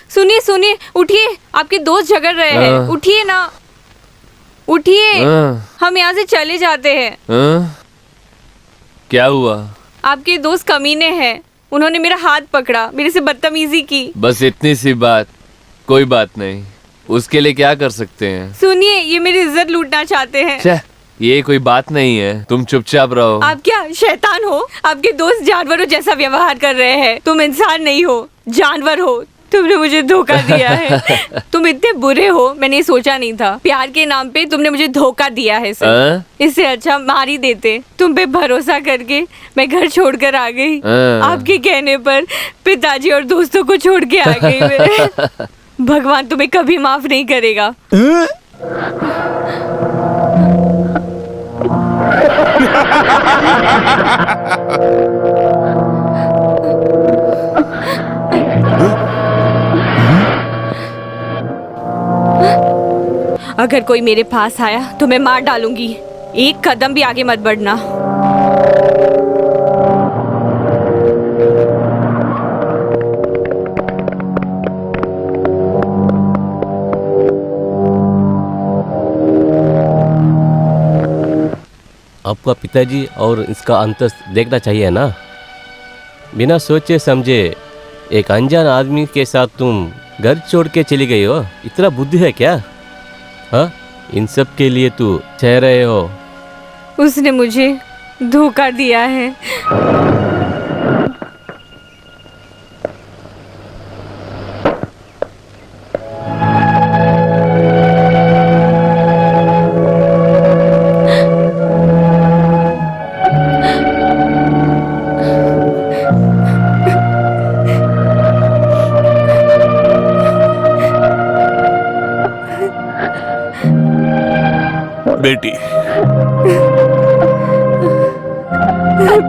सुनिए सुनिए, उठिए, आपके दोस्त झगड़ रहे हैं। उठिए ना, उठिए, हम यहाँ से चले जाते हैं। क्या हुआ? आपके दोस्त कमीने हैं, उन्होंने मेरा हाथ पकड़ा, मेरे से बदतमीजी की। बस इतनी सी बात, कोई बात नहीं, उसके लिए क्या कर सकते हैं। सुनिए, ये मेरी इज्जत लूटना चाहते हैं। ये कोई बात नहीं है, तुम चुपचाप रहो। आप क्या शैतान हो? आपके दोस्त जानवरों जैसा व्यवहार कर रहे हैं। तुम इंसान नहीं हो, जानवर हो। तुमने मुझे धोखा दिया है। तुम इतने बुरे हो, मैंने सोचा नहीं था। प्यार के नाम पे तुमने मुझे धोखा दिया है सर। इससे अच्छा मार ही देते। तुम पे भरोसा करके मैं घर छोड़कर आ गई। आपके कहने पर पिताजी और दोस्तों को छोड़ के आ गई मैं। भगवान तुम्हें कभी माफ नहीं करेगा। अगर कोई मेरे पास आया तो मैं मार डालूंगी। एक कदम भी आगे मत बढ़ना। आपका पिताजी और इसका अंत देखना चाहिए ना। बिना सोचे समझे एक अनजान आदमी के साथ तुम घर छोड़ के चली गई हो। इतना बुद्धि है क्या? हाँ, इन सब के लिए तू सह रहे हो। उसने मुझे धोखा दिया है। बेटी।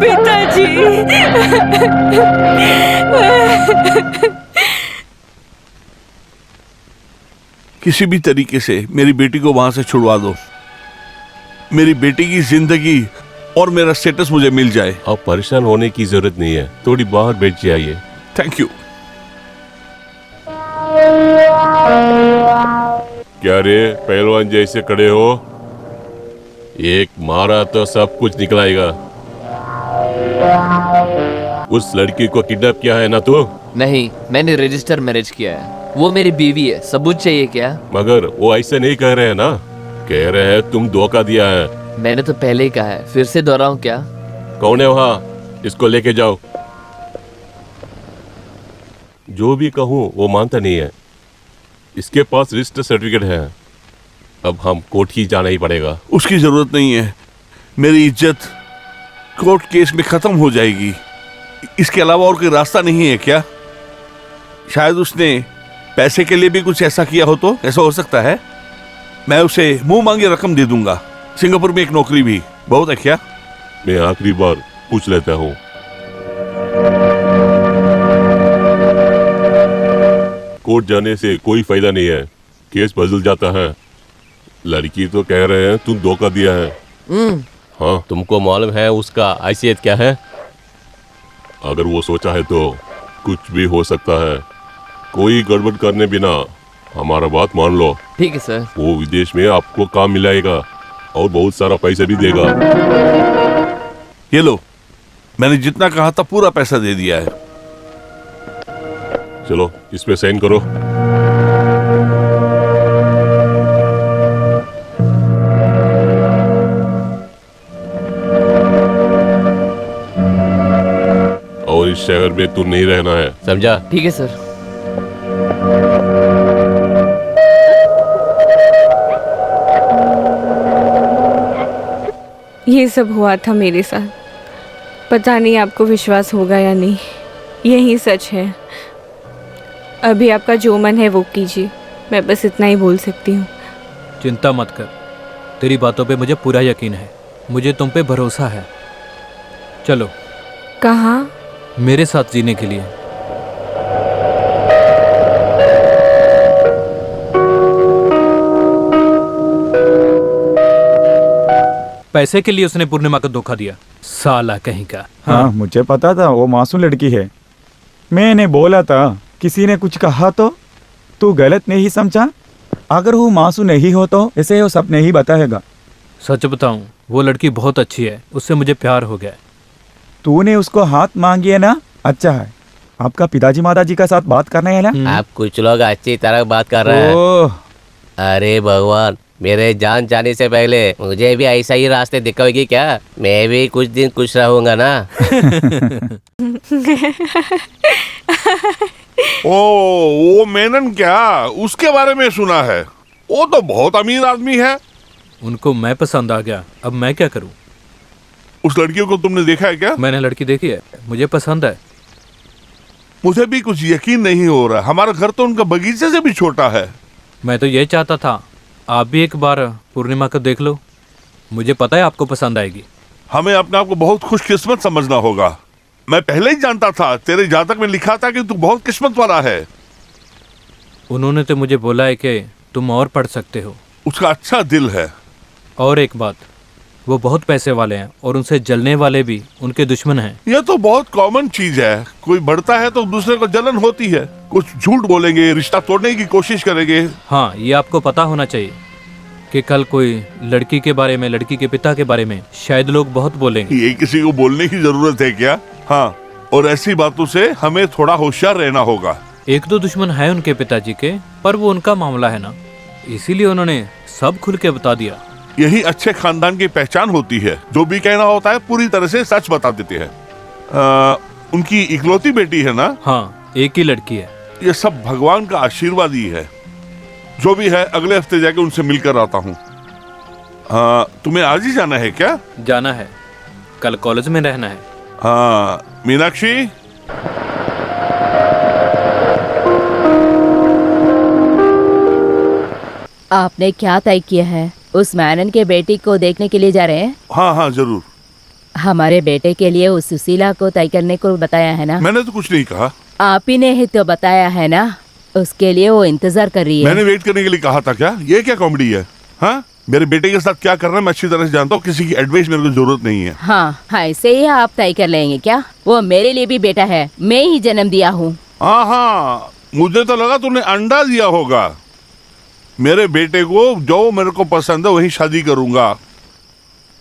पिताजी। किसी भी तरीके से मेरी बेटी को वहां से छुड़वा दो। मेरी बेटी की जिंदगी और मेरा स्टेटस मुझे मिल जाए। अब परेशान होने की जरूरत नहीं है, थोड़ी बाहर बैठ जाइए। Thank you. क्या रे पहलवान जैसे खड़े हो? एक मारा तो सब कुछ निकलाएगा। उस लड़की को किडनैप किया है ना तू? नहीं, मैंने रजिस्टर मैरिज किया है। वो मेरी बीवी है। सबूत चाहिए क्या? मगर वो ऐसे नहीं कह रहे हैं ना, कह रहे हैं तुम धोखा दिया है। मैंने तो पहले ही कहा है, फिर से दोहराऊं क्या? कौन है वहाँ? इसको लेके जाओ। जो भी कहूँ वो मानता नहीं है। इसके पास रजिस्टर सर्टिफिकेट है। अब हम कोर्ट ही जाना ही पड़ेगा। उसकी जरूरत नहीं है। मेरी इज्जत कोर्ट केस में खत्म हो जाएगी। इसके अलावा और कोई रास्ता नहीं है क्या? शायद उसने पैसे के लिए भी कुछ ऐसा किया हो तो ऐसा हो सकता है। मैं उसे मुंह मांगी रकम दे दूंगा। सिंगापुर में एक नौकरी भी बहुत है क्या? मैं आखिरी बार पूछ लेता हूँ। कोर्ट जाने से कोई फायदा नहीं है, केस बदल जाता है। लड़की तो कह रहे हैं तुम धोखा दिया है। हाँ, तुमको मालूम है उसका हैसियत क्या है? अगर वो सोचा है तो कुछ भी हो सकता है। कोई गड़बड़ करने बिना हमारा बात मान लो। ठीक है सर। वो विदेश में आपको काम मिलाएगा और बहुत सारा पैसा भी देगा। ये लो, मैंने जितना कहा था पूरा पैसा दे दिया है। चलो इस पे साइन करो। और इस शहर में तू नहीं रहना है, समझा? ठीक है सर। ये सब हुआ था मेरे साथ। पता नहीं आपको विश्वास होगा या नहीं, यही सच है। अभी आपका जो मन है वो कीजिए, मैं बस इतना ही बोल सकती हूँ। चिंता मत कर, तेरी बातों पे मुझे पूरा यकीन है। मुझे तुम पे भरोसा है। चलो। कहाँ? मेरे साथ जीने के लिए। पैसे के लिए उसने पूर्णिमा को धोखा दिया, साला कहीं का। हाँ, मुझे पता था वो मासूम लड़की है। मैंने बोला था किसी ने कुछ कहा तो तू गलत नहीं समझा। अगर वो मासूम नहीं हो तो इसे वो सब नहीं बताएगा। सच बताऊं, वो लड़की बहुत अच्छी है, उससे मुझे प्यार हो गया। तूने उसको हाथ मांगी है ना? अच्छा है। आपका पिताजी माताजी का साथ बात करना है ना? आप कुछ लोग अच्छी तरह बात कर रहे हैं। अरे भगवान, मेरे जान जाने से पहले मुझे भी ऐसा ही रास्ते दिखाओगी क्या? मैं भी कुछ दिन खुश रहूंगा ना। वो मेनन क्या? उसके बारे में सुना है। वो तो बहुत अमीर आदमी है। उनको मैं पसंद आ गया, अब मैं क्या करूं? उस लड़की को तुमने देखा है क्या? मैंने लड़की देखी है, मुझे पसंद है। मुझे भी कुछ यकीन नहीं हो रहा। हमारा घर तो उनका बगीचे से भी छोटा है। मैं तो ये चाहता था आप भी एक बार पूर्णिमा को देख लो। मुझे पता है आपको पसंद आएगी। हमें अपने आप को बहुत खुशकिस्मत समझना होगा। मैं पहले ही जानता था, तेरे जातक में लिखा था कि तू बहुत किस्मत वाला है। उन्होंने तो मुझे बोला है कि तुम और पढ़ सकते हो। उसका अच्छा दिल है। और एक बात, वो बहुत पैसे वाले हैं और उनसे जलने वाले भी उनके दुश्मन हैं। यह तो बहुत कॉमन चीज है। कोई बढ़ता है तो दूसरे को जलन होती है। कुछ झूठ बोलेंगे, रिश्ता तोड़ने की कोशिश करेंगे। हाँ, ये आपको पता होना चाहिए कि कल कोई लड़की के बारे में, लड़की के पिता के बारे में शायद लोग बहुत बोलेंगे। ये किसी को बोलने की जरूरत है क्या? हाँ, और ऐसी बातों से हमें थोड़ा होशियार रहना होगा। एक दो दुश्मन है उनके पिताजी के, पर वो उनका मामला है ना, इसीलिए उन्होंने सब खुल के बता दिया। यही अच्छे खानदान की पहचान होती है। जो भी कहना होता है पूरी तरह से सच बता देते हैं। उनकी इकलौती बेटी है ना? हाँ, एक ही लड़की है। ये सब भगवान का आशीर्वाद ही है। जो भी है, अगले हफ्ते जाके उनसे मिलकर आता हूँ। तुम्हें आज ही जाना है क्या? जाना है, कल कॉलेज में रहना है। हाँ, मीनाक्षी। आपने क्या तय किया है? उस मैनन के बेटी को देखने के लिए जा रहे हैं? हाँ हाँ जरूर। हमारे बेटे के लिए उस सुशीला को तय करने को बताया है ना? मैंने तो कुछ नहीं कहा। आप ही ने ही तो बताया है ना। उसके लिए वो इंतजार कर रही है। मैंने वेट करने के लिए कहा था क्या? ये क्या कॉमेडी है? हाँ, मेरे बेटे के साथ क्या करना है मैं अच्छी तरह से जानता हूँ। किसी की एडवाइस मेरे को जरूरत नहीं है। हाँ, ऐसे ही आप तय कर लेंगे क्या? वो मेरे लिए भी बेटा है, मैं ही जन्म दिया हूँ। हाँ हाँ, मुझे तो लगा तूने अंडा दिया होगा। मेरे बेटे को जो मेरे को पसंद है वही शादी करूंगा।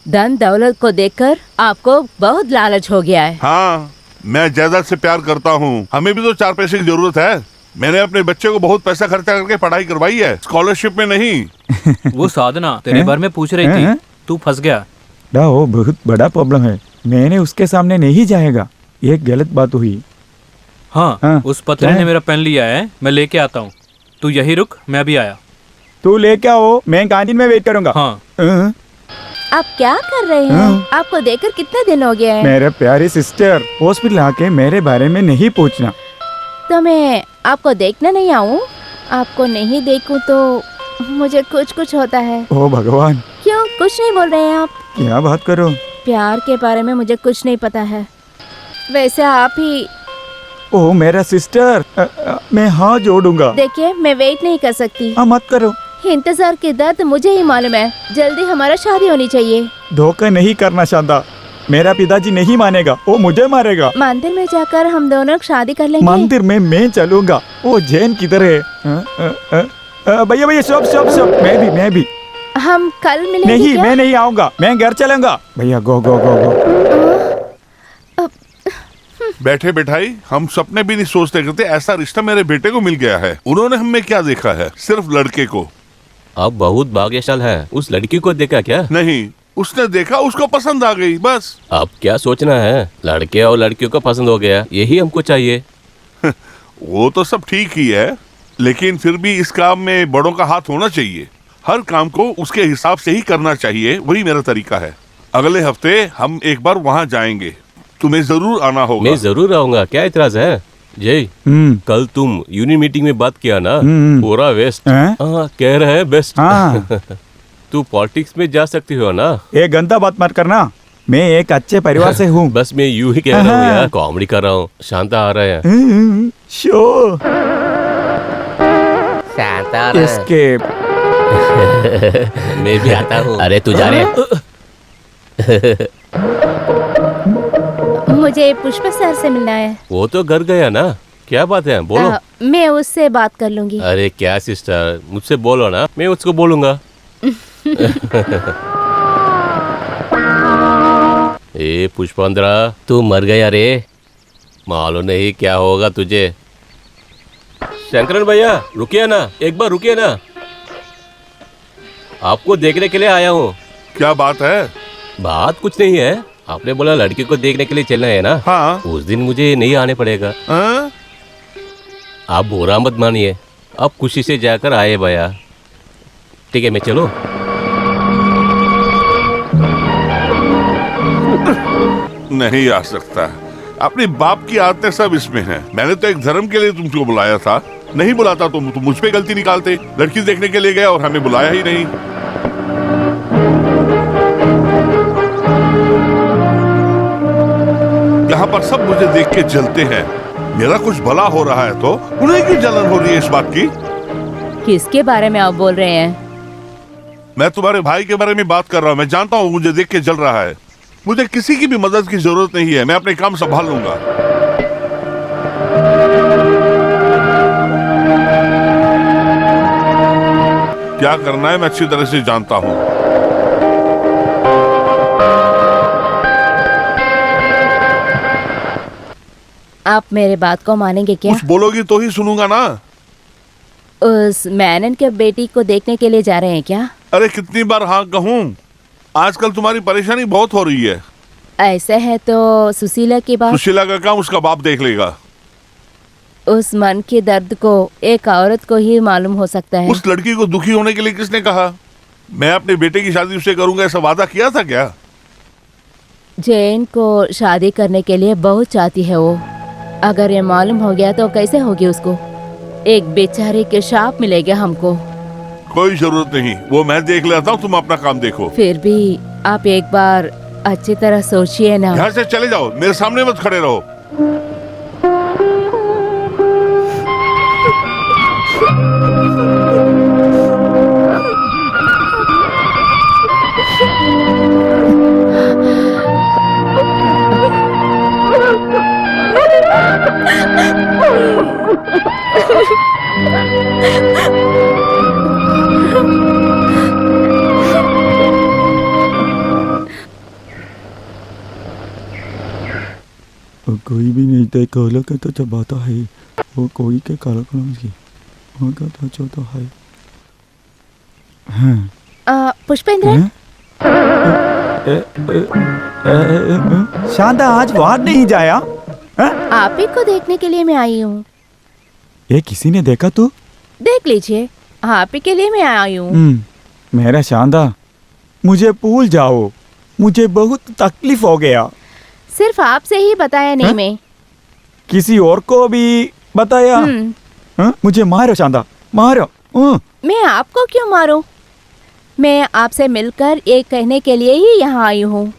धन दौलत को देखकर आपको बहुत लालच हो गया है। हाँ, मैं जायदाद से प्यार करता हूँ। हमें भी तो 4 पैसे की जरूरत है। मैंने अपने बच्चे को बहुत पैसा खर्चा करके पढ़ाई करवाई है, स्कॉलरशिप में नहीं। वो साधना तेरे बारे में पूछ रही थी, तू फंस गया। वो बहुत बड़ा प्रॉब्लम है। मैंने उसके सामने नहीं जाएगा, ये गलत बात हुई। हाँ, उस पत्नी ने मेरा पेन लिया है, मैं लेके आता हूँ। तू यही रुक, मैं अभी आया। तू लेके आओ, मैं कैंटीन में वेट करूंगा। हाँ। आप क्या कर रहे हैं? आपको देखकर कितने दिन हो गए हैं? मेरे प्यारी सिस्टर, हॉस्पिटल आके मेरे बारे में नहीं पूछना। तो मैं आपको देखने नहीं आऊँ? आपको नहीं देखूं तो मुझे कुछ होता है। ओ भगवान, क्यों कुछ नहीं बोल रहे हैं आप? क्या बात करो? प्यार के बारे में मुझे कुछ नहीं पता है। वैसे आप ही। ओ मेरा सिस्टर, मैं हाँ जोड़ूंगा। देखिए, मैं वेट नहीं कर सकती। मत करो। इंतजार की दर्द मुझे ही मालूम है। जल्दी हमारा शादी होनी चाहिए। धोखा नहीं करना शांता, मेरा पिताजी नहीं मानेगा, वो मुझे मारेगा। मंदिर में जाकर हम दोनों शादी कर लेंगे। मंदिर में मैं चलूंगा। वो जैन किधर है? भैया स्टॉप, मैं भी। हम कल मिलेंगे नहीं क्या? मैं नहीं आऊंगा, मैं घर चलूंगा। भैया गो। बैठे बैठाई हम सपने भी नहीं सोचते करते ऐसा रिश्ता मेरे बेटे को मिल गया है। उन्होंने हमें क्या देखा है? सिर्फ लड़के को। आप बहुत भाग्यशाल हैं। उस लड़की को देखा क्या? नहीं, उसने देखा, उसको पसंद आ गई, बस। अब क्या सोचना है? लड़के और लड़कियों को पसंद हो गया, यही हमको चाहिए। वो तो सब ठीक ही है, लेकिन फिर भी इस काम में बड़ों का हाथ होना चाहिए। हर काम को उसके हिसाब से ही करना चाहिए, वही मेरा तरीका है। अगले हफ्ते हम एक बार वहाँ जाएंगे, तुम्हें जरूर आना होगा। मैं जरूर आऊंगा, क्या इतराज है? जय, कल तुम यूनियन मीटिंग में बात किया ना, पूरा वेस्ट। कह रहे हैं बेस्ट। तू पॉलिटिक्स में जा सकती हो ना? ये गंदा बात मत करना, मैं एक अच्छे परिवार से हूँ। बस मैं यूं ही कह रहा हूँ यार, कॉमेडी कर रहा हूँ। शांता आ रहा है। शो शांता आ रहा है। एस्केप। मैं भी आता हूँ। अरे तू जा रहे? मुझे पुष्पा सर से मिलना है। वो तो घर गया ना, क्या बात है? बोलो। मैं उससे बात कर लूंगी। अरे क्या सिस्टर, मुझसे बोलो ना, मैं उसको बोलूंगा। ए पुष्पेंद्रा, तू मर गया रे, मालूम नहीं क्या होगा तुझे। शंकरन भैया रुकिए ना, एक बार रुकिए ना, आपको देखने के लिए आया हूँ। क्या बात है? बात कुछ नहीं है, आपने बोला लड़की को देखने के लिए चलना है ना। हाँ। उस दिन मुझे नहीं आने पड़ेगा। आप बुरा मत मानिए, अब खुशी से जाकर आए भैया। ठीक है, मैं चलो। नहीं आ सकता, अपने बाप की आदतें सब इसमें हैं। मैंने तो एक धर्म के लिए तुमको बुलाया था, नहीं बुलाता तो तुम मुझ पे गलती निकालते। लड़की देखने के लिए गया और हमें बुलाया ही नहीं। यहाँ पर सब मुझे देख के जलते हैं। मेरा कुछ भला हो रहा है तो उन्हें क्यों जलन हो रही है इस बात की? किसके बारे में आप बोल रहे हैं? मैं तुम्हारे भाई के बारे में बात कर रहा हूँ। मैं जानता हूँ मुझे देख के जल रहा है। मुझे किसी की भी मदद की जरूरत नहीं है, मैं अपने काम संभाल लूंगा। क्या करना है मैं अच्छी तरह से जानता हूँ। आप मेरे बात को मानेंगे क्या? कुछ बोलोगी तो ही सुनूंगा ना। उस मैनन के बेटी को देखने के लिए जा रहे हैं क्या? अरे कितनी बार हाँ कहूँ? आजकल तुम्हारी परेशानी बहुत हो रही है। ऐसा है तो सुशीला की बात। सुशीला का काम उसका बाप देख लेगा। उस मन के दर्द को एक औरत को ही मालूम हो सकता है। उस लड़की को दुखी होने के लिए किसने कहा? मैं अपने बेटे की शादी उससे करूंगा ऐसा वादा किया था क्या? जैन को शादी करने के लिए बहुत चाहती है वो। अगर ये मालूम हो गया तो कैसे होगी उसको? एक बेचारे के शाप मिलेगा हमको। कोई जरूरत नहीं, वो मैं देख लेता हूँ, तुम अपना काम देखो। फिर भी आप एक बार अच्छी तरह सोचिए ना। यहाँ से चले जाओ, मेरे सामने मत खड़े रहो। कोई भी नहीं थे, काला का तो चबाता है वो, कोई के काला कलम की का तो चोता है। हाँ पुष्पेंद्र, शांता आज बाहर नहीं जाया? आप ही को देखने के लिए मैं आई हूँ। ये किसी ने देखा? तू देख लीजिए, आप ही के लिए मैं आई हूँ। मेरा शांता, मुझे भूल जाओ, मुझे बहुत तकलीफ हो गया। सिर्फ आपसे ही बताया नहीं मैं, किसी और को भी बताया? मुझे मारो शांता, मारो। मैं आपको क्यों मारूं? मैं आपसे मिलकर ये कहने के लिए ही यहाँ आई हूँ।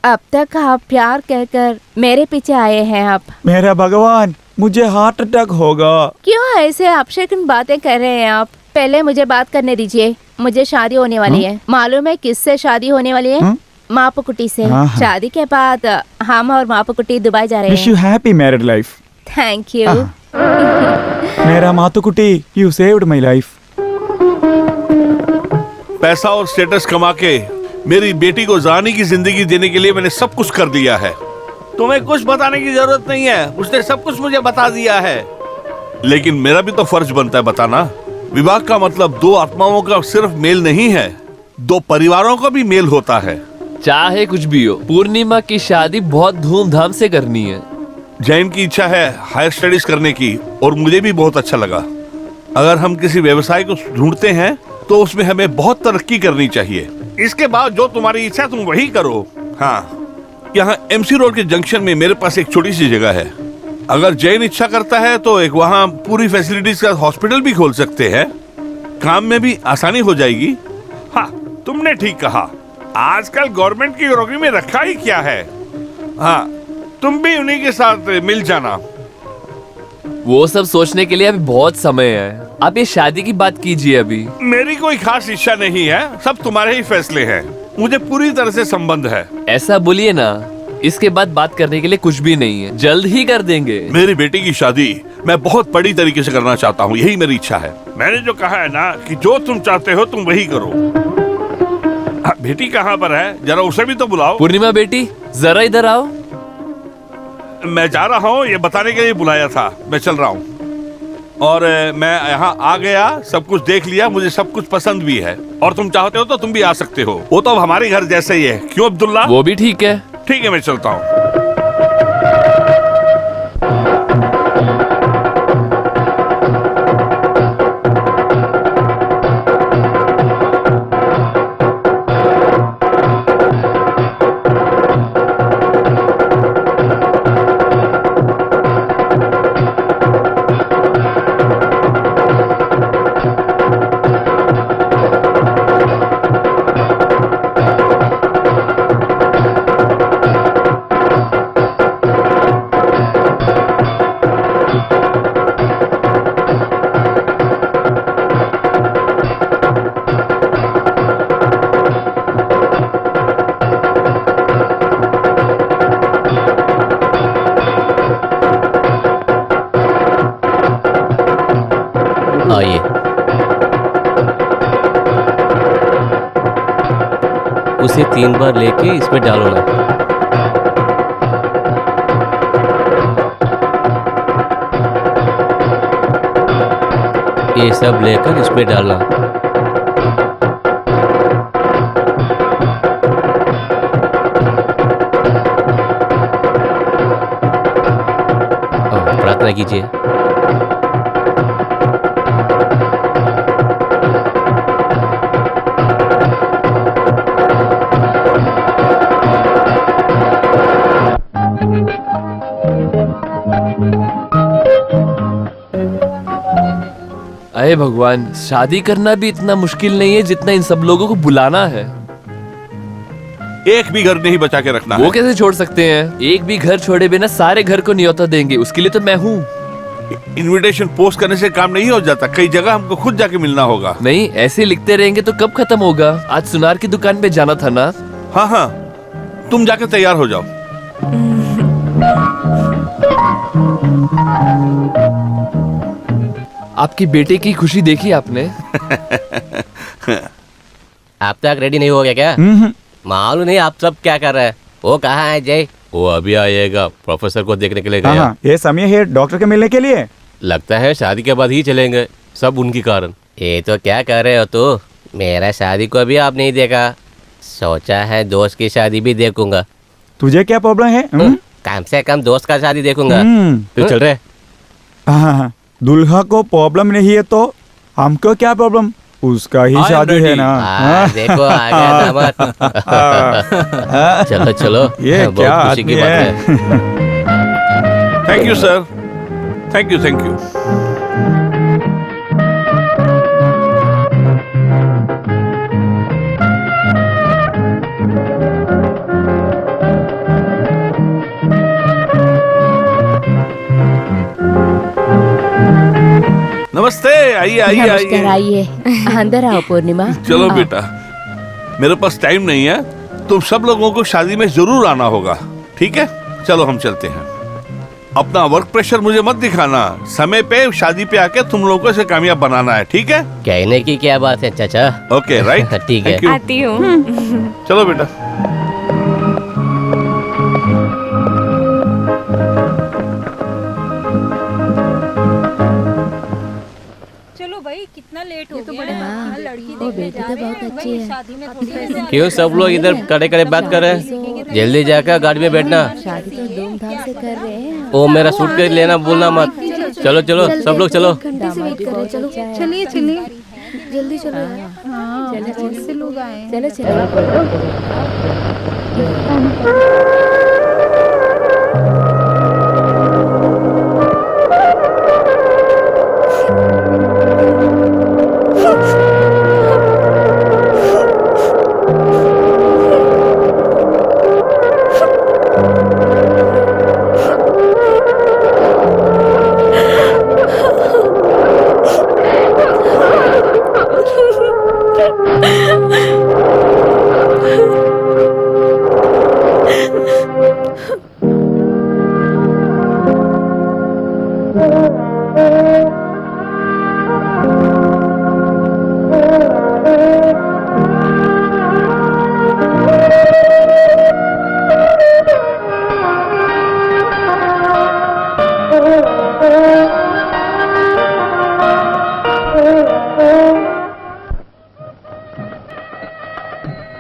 अब तक आप प्यार कहकर मेरे पीछे आए हैं आप। मेरा भगवान, मुझे हार्ट अटैक होगा। क्यों ऐसे अपशकुन बातें कर रहे हैं आप? पहले मुझे बात करने दीजिए। मुझे शादी होने वाली है। मालूम है किससे शादी होने वाली है? मापुकुटी से। शादी के बाद हम और मापुकुटी दुबई जा रहे हैं। Wish you happy married life. Thank you. मेरा मातुकुटी, यू सेव्ड माय लाइफ। पैसा और स्टेटस कमा के मेरी बेटी को रानी की जिंदगी देने के लिए मैंने सब कुछ कर दिया है। तुम्हें कुछ बताने की जरूरत नहीं है, उसने सब कुछ मुझे बता दिया है। लेकिन मेरा भी तो फर्ज बनता है बताना। विवाह का मतलब दो आत्माओं का सिर्फ मेल नहीं है, दो परिवारों का भी मेल होता है। चाहे कुछ भी हो, पूर्णिमा की शादी बहुत धूमधाम से करनी है। जैन की इच्छा है हायर स्टडीज करने की, और मुझे भी बहुत अच्छा लगा। अगर हम किसी व्यवसाय को ढूंढते हैं तो उसमें हमें बहुत तरक्की करनी चाहिए। इसके बाद जो तुम्हारी इच्छा तुम वही करो। हाँ, यहाँ एमसी रोड के जंक्शन में मेरे पास एक छोटी सी जगह है। अगर जैन इच्छा करता है तो एक वहाँ पूरी फैसिलिटीज का हॉस्पिटल भी खोल सकते हैं। काम में भी आसानी हो जाएगी। हाँ, तुमने ठीक कहा। आजकल गवर्नमेंट की नौकरी में रखा ही क्या है। हाँ, तुम भी उन्हीं के साथ मिल जाना। वो सब सोचने के लिए अभी बहुत समय है। आप ये शादी की बात कीजिए अभी। मेरी कोई खास इच्छा नहीं है, सब तुम्हारे ही फैसले हैं। मुझे पूरी तरह से संबंध है। ऐसा बोलिए ना, इसके बाद बात करने के लिए कुछ भी नहीं है, जल्द ही कर देंगे। मेरी बेटी की शादी मैं बहुत बड़ी तरीके से करना चाहता हूँ, यही मेरी इच्छा है। मैंने जो कहा है ना कि जो तुम चाहते हो तुम वही करो। बेटी कहाँ पर है, जरा उसे भी तो बुलाओ। पूर्णिमा बेटी, जरा इधर आओ। मैं जा रहा हूँ, ये बताने के लिए बुलाया था। मैं चल रहा हूँ। और मैं यहाँ आ गया, सब कुछ देख लिया, मुझे सब कुछ पसंद भी है। और तुम चाहते हो तो तुम भी आ सकते हो। वो तो अब हमारे घर जैसे ही है, क्यों अब्दुल्ला? वो भी ठीक है। ठीक है, मैं चलता हूँ। आइए, उसे 3 बार लेके इसमें डालो ना। ये सब लेकर इसमें डालना। प्रार्थना कीजिए। हाय भगवान, शादी करना भी इतना मुश्किल नहीं है जितना इन सब लोगों को बुलाना है। एक भी घर नहीं बचा के रखना वो है। कैसे छोड़ सकते हैं? एक भी घर छोड़े बिना सारे घर को न्योता देंगे, उसके लिए तो मैं हूँ। इनविटेशन पोस्ट करने से काम नहीं हो जाता, कई जगह हमको खुद जाके मिलना होगा। नहीं, ऐसे लिखते रहेंगे तो कब खत्म होगा? आज सुनार की दुकान पे जाना था ना। हाँ हाँ, तुम जाके तैयार हो जाओ। आपकी बेटे की खुशी देखी आपने? अब तक रेडी नहीं हो गया क्या? मालूम नहीं आप सब क्या कर रहे हैं। वो कहाँ है जय? वो अभी आएगा, प्रोफेसर को देखने के लिए हाँ गया। हाँ, ये समय है डॉक्टर के मिलने के लिए। लगता है शादी के बाद ही चलेंगे, सब उनकी कारण। ये तो क्या कर रहे हो तू? मेरा शादी को भी आप नहीं देखा, सोचा है दोस्त की शादी भी देखूंगा। तुझे क्या प्रॉब्लम है? कम से कम दोस्त का शादी देखूंगा। तो चल रहे? हाँ, दुल्हा को प्रॉब्लम नहीं है तो हमको क्या प्रॉब्लम? उसका ही शादी है ना। देखो आ गया दामाद। चलो चलो, ये बहुत क्या खुशी की आदमी बात है। Thank you sir, thank you thank you. नमस्ते, आइए आइए नमस्कार, आइए। आइए अंदर आओ पूर्णिमा। चलो बेटा, मेरे पास टाइम नहीं है, तुम सब लोगों को शादी में जरूर आना होगा, ठीक है? चलो हम चलते हैं। अपना वर्क प्रेशर मुझे मत दिखाना, समय पे शादी पे आके तुम लोगों को इसे कामयाब बनाना है, ठीक है? कहने की क्या बात है चाचा। ओके राइट, ठीक है। Thank you। आती हूँ। चलो बेटा। चलो भाई, कितना लेट हो तो गया। हाँ, लड़की वो देखने बेटी जा तो रहे बहुत हैं। अच्छी भाई, है। शादी में थोड़ी क्यों सब लोग इधर खड़े खड़े बात कर रहे हैं? जल्दी जाकर गाड़ी में बैठना। शादी तो धूमधाम से कर रहे हैं। ओ मेरा सूट के लेना भूलना मत। चलो चलो सब लोग चलो। घंटे से वेट कर रहे हैं। चलो चलिए चलिए, जल्दी चलो। हाँ बहुत से लोग आए हैं। चलो चलो।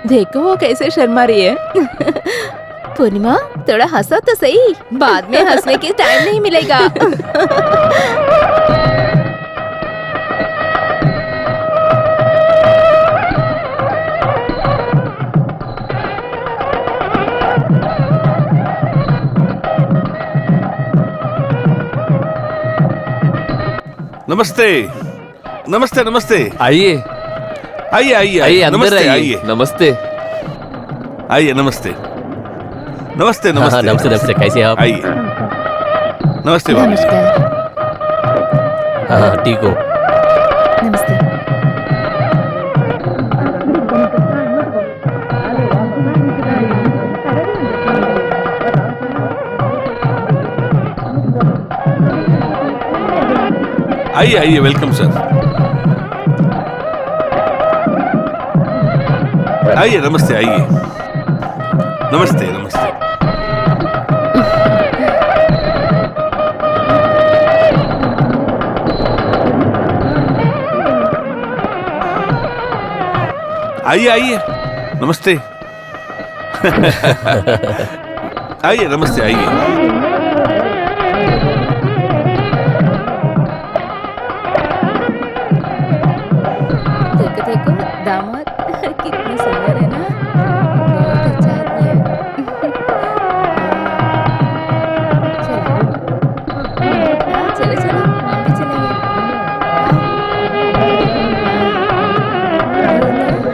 देखो वो कैसे शर्मा रही है। पूर्णिमा थोड़ा हंसो तो सही, बाद में हंसने की टाइम नहीं मिलेगा। नमस्ते नमस्ते नमस्ते। आइए आइए आइए आइए, अंदर नमस्ते आइए। आइए नमस्ते। आइए नमस्ते नमस्ते हाँ, नमस्ते नमस्ते नमस्ते, कैसे हैं आप? आइए। नमस्ते भाभी जी। नमस्कार। हाँ ठीक हो। नमस्ते। आइए आइए, वेलकम सर। आइए, नमस्ते, आइए। नमस्ते नमस्ते। आइए आइए, नमस्ते। आइए, नमस्ते, आइए। देखो देखो दामाद कितने सुंदर है ना, बहुत अच्छा आदमी है। चलो हाँ, चलो चलो हम भी चलेंगे। हाँ।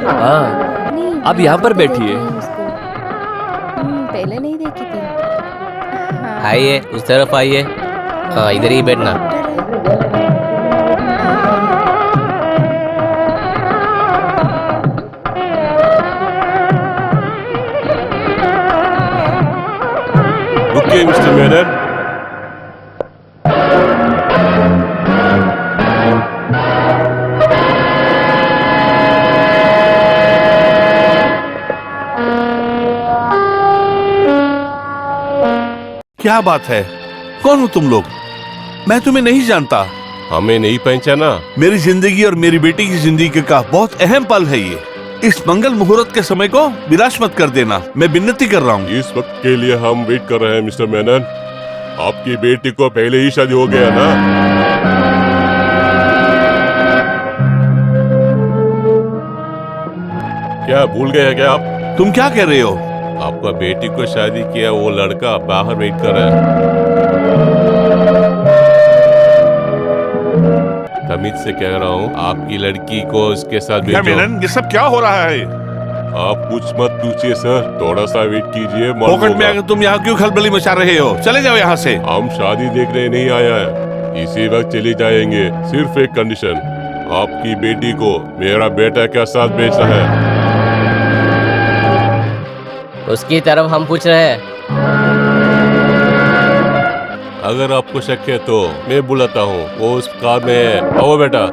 हाँ नहीं, आप यहाँ पर मैंने तो बैठिए। देखी है उसको। पहले नहीं देखी थी। हाँ, आइए उस तरफ आइए। हाँ इधर ही बैठना। रुकिए मिस्टर मेनन। क्या बात है? कौन हो तुम लोग? मैं तुम्हें नहीं जानता। हमें नहीं पहचाना? मेरी जिंदगी और मेरी बेटी की जिंदगी का बहुत अहम पल है ये। इस मंगल मुहूर्त के समय को विनाश मत कर देना, मैं विनती कर रहा हूँ। इस वक्त के लिए हम वेट कर रहे हैं मिस्टर मेनन। आपकी बेटी को पहले ही शादी हो गया ना? क्या भूल गए हैं क्या आप? तुम क्या कह रहे हो? आपका बेटी को शादी किया वो लड़का बाहर वेट कर रहा है। तमीज से कह रहा हूँ, आपकी लड़की को उसके साथ क्या भेजो। मेनन, ये सब क्या हो रहा है? आप कुछ मत पूछिए सर, थोड़ा सा वेट कीजिए। पॉकेट में आकर तुम यहाँ क्यों खलबली मचा रहे हो? चले जाओ यहाँ से। हम शादी देखने नहीं आया है, इसी वक्त चले जाएंगे। सिर्फ एक कंडीशन, आपकी बेटी को मेरा बेटा के साथ भेजना है। उसकी तरफ हम पूछ रहे हैं। अगर आपको शक है तो मैं बुलाता हूँ, वो उस कार में है। आओ बेटा।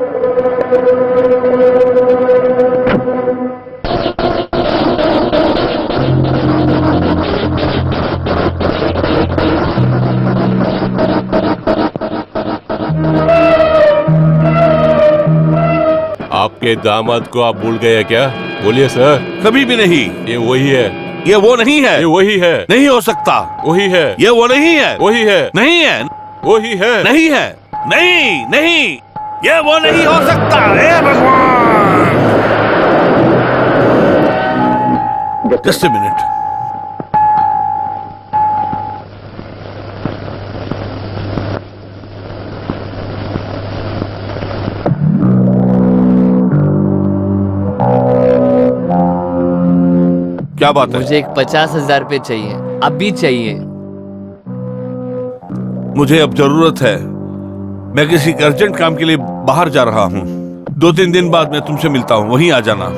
आपके दामाद को आप भूल गए क्या? बोलिए सर। कभी भी नहीं। ये वही है। ये वो नहीं है। ये वही है। नहीं हो सकता। वही है। ये वो नहीं है। वही है। नहीं है। वही है। नहीं है। नहीं नहीं, ये वो नहीं हो सकता। हे भगवान! Just a minute. क्या बात है? मुझे एक 50,000 रुपये चाहिए, अभी चाहिए। मुझे अब जरूरत है। मैं किसी अर्जेंट काम के लिए बाहर जा रहा हूँ। 2-3 दिन बाद मैं तुमसे मिलता हूँ, वहीं आ जाना।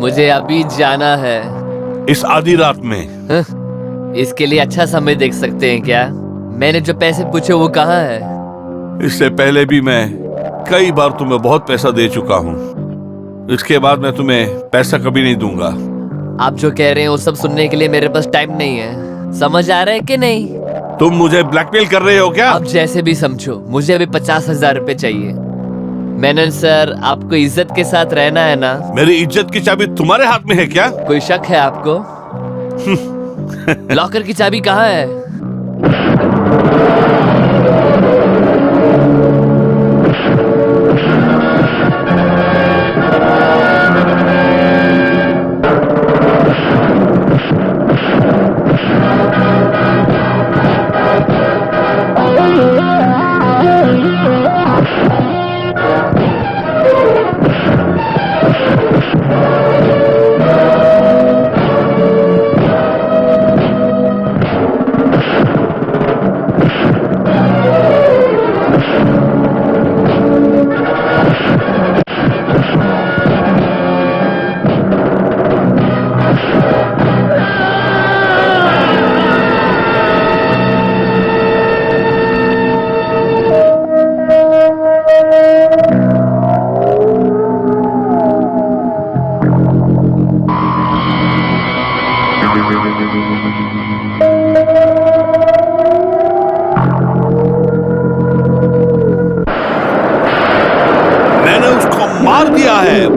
मुझे अभी जाना है। इस आधी रात में? इसके लिए अच्छा समय देख सकते हैं क्या? मैंने जो पैसे पूछे वो कहाँ है? इससे पहले भी मैं कई बार तुम्हें बहुत पैसा दे चुका हूँ। इसके बाद मैं तुम्हें पैसा कभी नहीं दूंगा। आप जो कह रहे हैं वो सब सुनने के लिए मेरे पास टाइम नहीं है। समझ आ रहा है कि नहीं? तुम मुझे ब्लैकमेल कर रहे हो क्या? आप जैसे भी समझो, मुझे अभी 50,000 रुपये चाहिए। मेनन सर, आपको इज्जत के साथ रहना है ना? मेरी इज्जत की चाबी तुम्हारे हाथ में है क्या? कोई शक है आपको? लॉकर की चाबी कहाँ है? मार दिया है,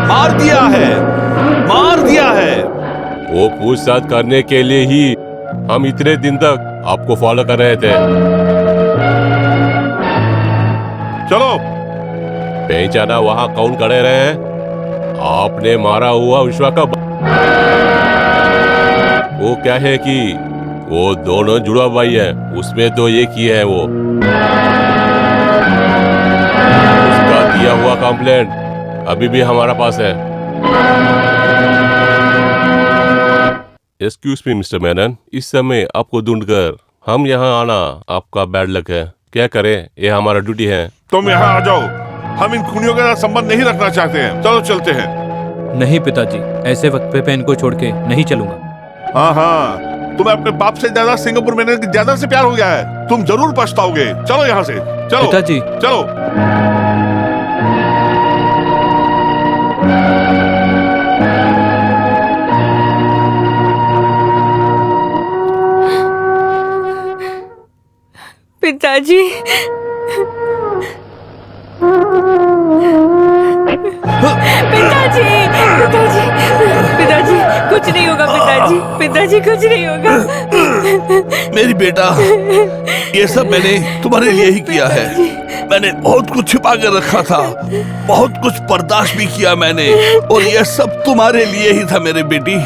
मार दिया है, मार दिया है। वो पूछताछ करने के लिए ही हम इतने दिन तक आपको फॉलो कर रहे थे। चलो। पहचाना वहाँ कौन खड़े रहे? आपने मारा हुआ विश्वा का वो क्या है कि वो दोनों जुड़ा भाई है, उसमें तो एक ही है वो। उसका दिया हुआ कंप्लेंट अभी भी हमारा पास है। एक्सक्यूज मी मिस्टर मेनन, इस समय आपको ढूंढकर हम यहाँ आना आपका बैड लक है। क्या करें, ये हमारा ड्यूटी है। तुम यहाँ आ जाओ, हम इन खूनियों के साथ संबंध नहीं रखना चाहते हैं। चलो चलते हैं। नहीं पिताजी, ऐसे वक्त पे इनको छोड़ के नहीं चलूंगा। हाँ हाँ, तुम्हें अपने बाप से ज्यादा सिंगापुर में ज्यादा से प्यार हो गया है। तुम जरूर पछताओगे। चलो यहाँ से, चलो पिताजी। चलो। पिताजी, पिताजी, पिताजी, पिताजी, कुछ नहीं होगा पिताजी, पिताजी कुछ नहीं होगा। मेरी बेटा, ये सब मैंने तुम्हारे लिए ही किया है। मैंने बहुत कुछ छिपा कर रखा था, बहुत कुछ बर्दाश्त भी किया मैंने, और ये सब तुम्हारे लिए ही था मेरे बेटी।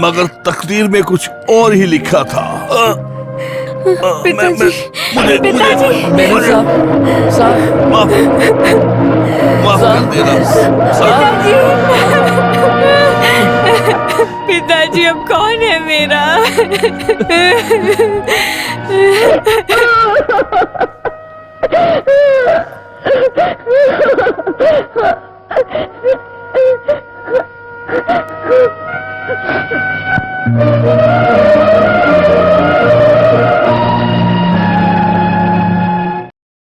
मगर तकदीर में कुछ और ही लिखा था। पिताजी, पिताजी, माफ कर देना। पिताजी, अब कौन है मेरा?